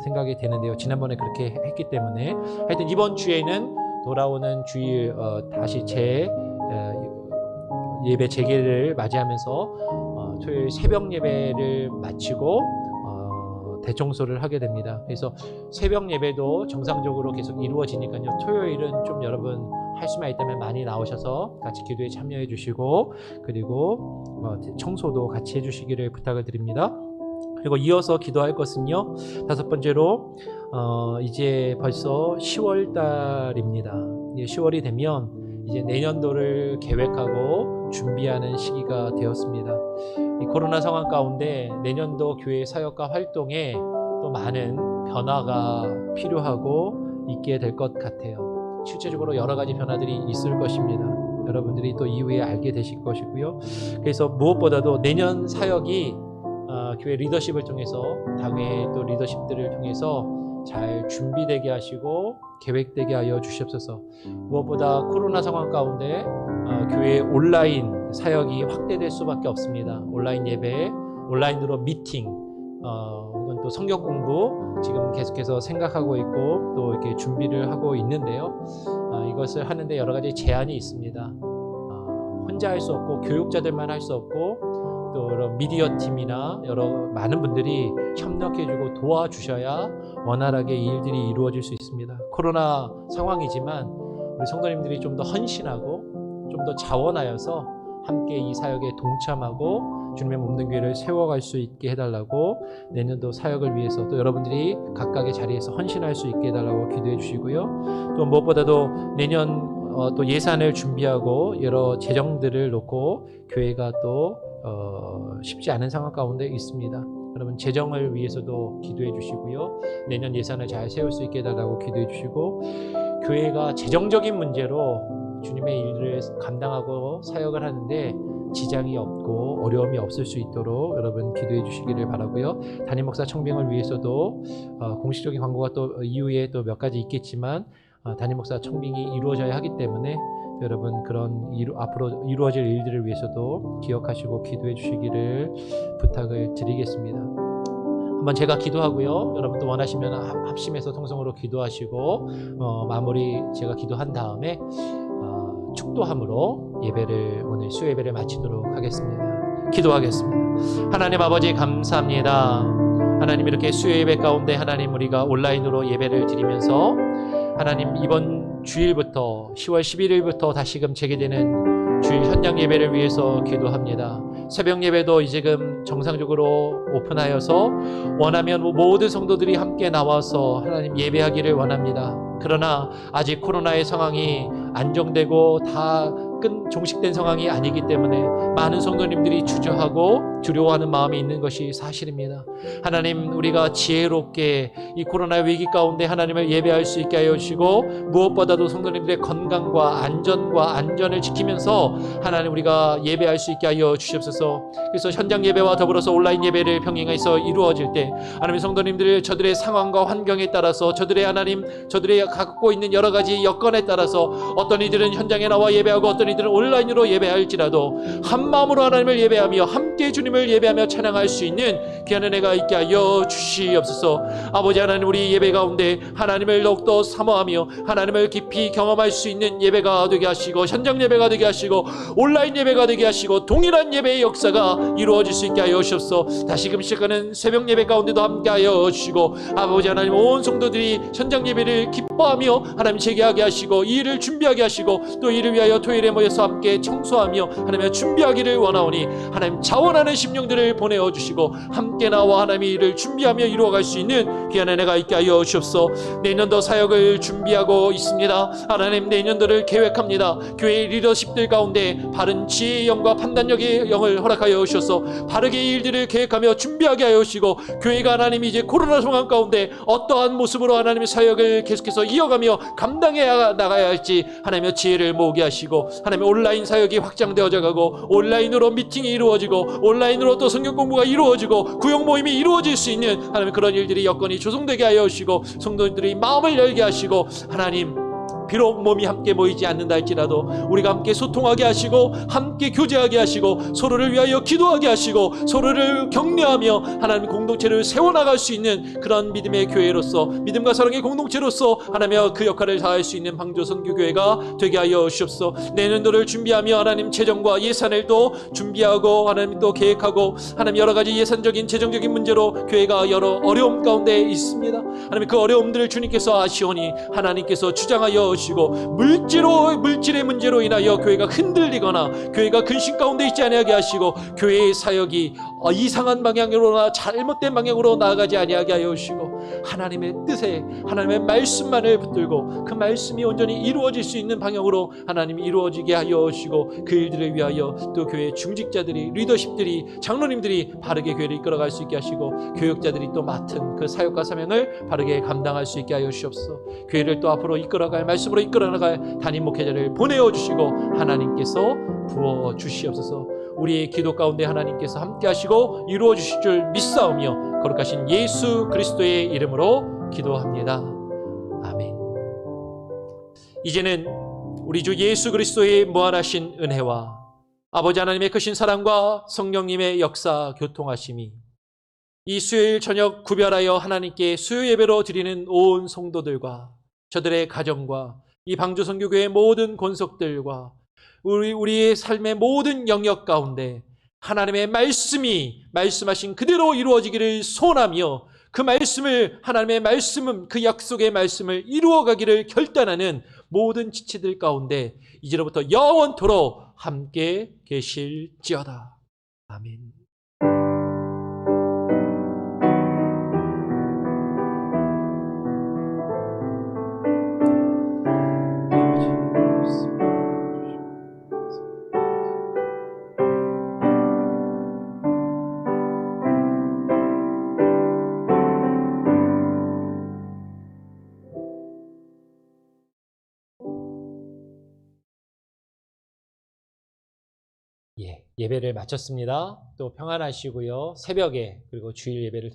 생각이 되는데요. 지난번에 그렇게 했기 때문에 하여튼 이번 주에는 돌아오는 주일 다시 예배 재개를 맞이하면서 토요일 새벽 예배를 마치고 대청소를 하게 됩니다. 그래서 새벽 예배도 정상적으로 계속 이루어지니까요. 토요일은 좀 여러분 할 수만 있다면 많이 나오셔서 같이 기도에 참여해 주시고 그리고 청소도 같이 해주시기를 부탁을 드립니다. 그리고 이어서 기도할 것은요. 5번째로 이제 벌써 10월 달입니다. 10월이 되면 이제 내년도를 계획하고 준비하는 시기가 되었습니다. 이 코로나 상황 가운데 내년도 교회 사역과 활동에 또 많은 변화가 필요하고 있게 될 것 같아요. 실제적으로 여러 가지 변화들이 있을 것입니다. 여러분들이 또 이후에 알게 되실 것이고요. 그래서 무엇보다도 내년 사역이 교회 리더십을 통해서 당회 또 리더십들을 통해서 잘 준비되게 하시고 계획되게 하여 주시옵소서. 무엇보다 코로나 상황 가운데 교회 온라인 사역이 확대될 수밖에 없습니다. 온라인 예배, 온라인으로 미팅, 혹은 또 성경 공부 지금 계속해서 생각하고 있고 또 이렇게 준비를 하고 있는데요. 이것을 하는데 여러 가지 제한이 있습니다. 혼자 할 수 없고 교육자들만 할 수 없고 또 여러 미디어 팀이나 여러 많은 분들이 협력해주고 도와주셔야 원활하게 이 일들이 이루어질 수 있습니다. 코로나 상황이지만 우리 성도님들이 좀 더 헌신하고 좀 더 자원하여서 함께 이 사역에 동참하고 주님의 몸된 교회를 세워갈 수 있게 해달라고 내년도 사역을 위해서 또 여러분들이 각각의 자리에서 헌신할 수 있게 해달라고 기도해 주시고요. 또 무엇보다도 내년 또 예산을 준비하고 여러 재정들을 놓고 교회가 또 쉽지 않은 상황 가운데 있습니다. 여러분 재정을 위해서도 기도해 주시고요. 내년 예산을 잘 세울 수 있게 해달라고 기도해 주시고 교회가 재정적인 문제로 주님의 일을 감당하고 사역을 하는데 지장이 없고 어려움이 없을 수 있도록 여러분 기도해 주시기를 바라고요. 담임 목사 청빙을 위해서도 공식적인 광고가 또 이후에 또 몇 가지 있겠지만 담임 목사 청빙이 이루어져야 하기 때문에 여러분 그런 앞으로 이루어질 일들을 위해서도 기억하시고 기도해 주시기를 부탁을 드리겠습니다. 한번 제가 기도하고요. 여러분도 원하시면 합심해서 통성으로 기도하시고 마무리 제가 기도한 다음에 축도함으로 예배를 오늘 수요 예배를 마치도록 하겠습니다. 기도하겠습니다. 하나님 아버지 감사합니다. 하나님 이렇게 수요 예배 가운데 하나님 우리가 온라인으로 예배를 드리면서 하나님 이번 주일부터 10월 11일부터 다시금 재개되는 주일 현장 예배를 위해서 기도합니다. 새벽 예배도 이제금 정상적으로 오픈하여서 원하면 모든 성도들이 함께 나와서 하나님 예배하기를 원합니다. 그러나 아직 코로나의 상황이 안정되고 다 종식된 상황이 아니기 때문에 많은 성도님들이 주저하고 두려워하는 마음이 있는 것이 사실입니다. 하나님, 우리가 지혜롭게 이 코로나 위기 가운데 하나님을 예배할 수 있게 하여 주시고, 무엇보다도 성도님들의 건강과 안전을 지키면서 하나님 우리가 예배할 수 있게 하여 주시옵소서. 그래서 현장 예배와 더불어서 온라인 예배를 병행해서 이루어질 때 하나님, 성도님들 저들의 상황과 환경에 따라서 저들의 갖고 있는 여러 가지 여건에 따라서 어떤 이들은 현장에 나와 예배하고 어떤 이들은 온라인으로 예배할지라도 한 마음으로 하나님을 예배하며 함께 주님을 예배하며 찬양할 수 있는 귀한 은혜가 있게 하여 주시옵소서. 아버지 하나님, 우리 예배 가운데 하나님을 더욱더 사모하며 하나님을 깊이 경험할 수 있는 예배가 되게 하시고, 현장 예배가 되게 하시고, 온라인 예배가 되게 하시고, 동일한 예배의 역사가 이루어질 수 있게 하여 주시옵소서. 다시금 시작하는 새벽 예배 가운데도 함께 하여 주시고, 아버지 하나님, 온 성도들이 현장 예배를 기뻐하며 하나님 재개하게 하시고, 이 일을 준비하게 하시고, 또 이를 위하여 토요일에 모여서 함께 청소하며 하나님 준비하기를 원하오니, 하나님 자원하는 심령들을 보내어 주시고 함께 나와 하나님의 일을 준비하며 이루어갈 수 있는 귀한 은혜가 있게 하여 주옵소서. 내년도 사역을 준비하고 있습니다. 하나님, 내년도를 계획합니다. 교회의 리더십들 가운데 바른 지혜의 영과 판단력의 영을 허락하여 주셔서 바르게 이 일들을 계획하며 준비하게 하여 주시고, 교회가 하나님 이제 코로나 상황 가운데 어떠한 모습으로 하나님의 사역을 계속해서 이어가며 감당해 나가야 할지 하나님의 지혜를 모으게 하시고, 하나님의 온라인 사역이 확장되어져 가고, 온라인으로 미팅이 이루어지고, 온라인으로 또 성경 공부가 이루어지고, 구역 모임이 이루어질 수 있는 하나님 그런 일들이 여건이 조성되게 하여 주시고, 성도들이 마음을 열게 하시고, 하나님 비록 몸이 함께 모이지 않는다 할지라도 우리가 함께 소통하게 하시고, 함께 교제하게 하시고, 서로를 위하여 기도하게 하시고, 서로를 격려하며 하나님 공동체를 세워나갈 수 있는 그런 믿음의 교회로서, 믿음과 사랑의 공동체로서 하나님 그 역할을 다할 수 있는 방조 선교교회가 되게 하여 주옵소서. 내년도를 준비하며 하나님 재정과 예산을 또 준비하고 하나님 또 계획하고, 하나님 여러 가지 예산적인 재정적인 문제로 교회가 여러 어려움 가운데 있습니다. 하나님 그 어려움들을 주님께서 아시오니 하나님께서 주장하여 시고, 물질의 문제로 인하여 교회가 흔들리거나 교회가 근심 가운데 있지 아니하게 하시고, 교회의 사역이 이상한 방향으로나 잘못된 방향으로 나아가지 아니하게 하여 주시고, 하나님의 뜻에 하나님의 말씀만을 붙들고 그 말씀이 온전히 이루어질 수 있는 방향으로 하나님이 이루어지게 하여 주시고, 그 일들을 위하여 또 교회의 중직자들이, 리더십들이, 장로님들이 바르게 교회를 이끌어갈 수 있게 하시고, 교역자들이 또 맡은 그 사역과 사명을 바르게 감당할 수 있게 하여 주시옵소서. 교회를 또 앞으로 이끌어갈, 말씀으로 이끌어나갈 담임 목회자를 보내어 주시고 하나님께서 부어 주시옵소서. 우리의 기도 가운데 하나님께서 함께 하시고 이루어 주실 줄 믿사오며 거룩하신 예수 그리스도의 이름으로 기도합니다. 아멘. 이제는 우리 주 예수 그리스도의 무한하신 은혜와 아버지 하나님의 크신 사랑과 성령님의 역사 교통하심이 이 수요일 저녁 구별하여 하나님께 수요 예배로 드리는 온 성도들과 저들의 가정과 이 방주선교교회의 모든 권속들과 우리의 삶의 모든 영역 가운데 하나님의 말씀이 말씀하신 그대로 이루어지기를 소원하며, 그 말씀을, 하나님의 말씀은 그 약속의 말씀을 이루어가기를 결단하는 모든 지체들 가운데 이제로부터 영원토록 함께 계실지어다. 아멘. 예배를 마쳤습니다. 또 평안하시고요. 새벽에 그리고 주일 예배를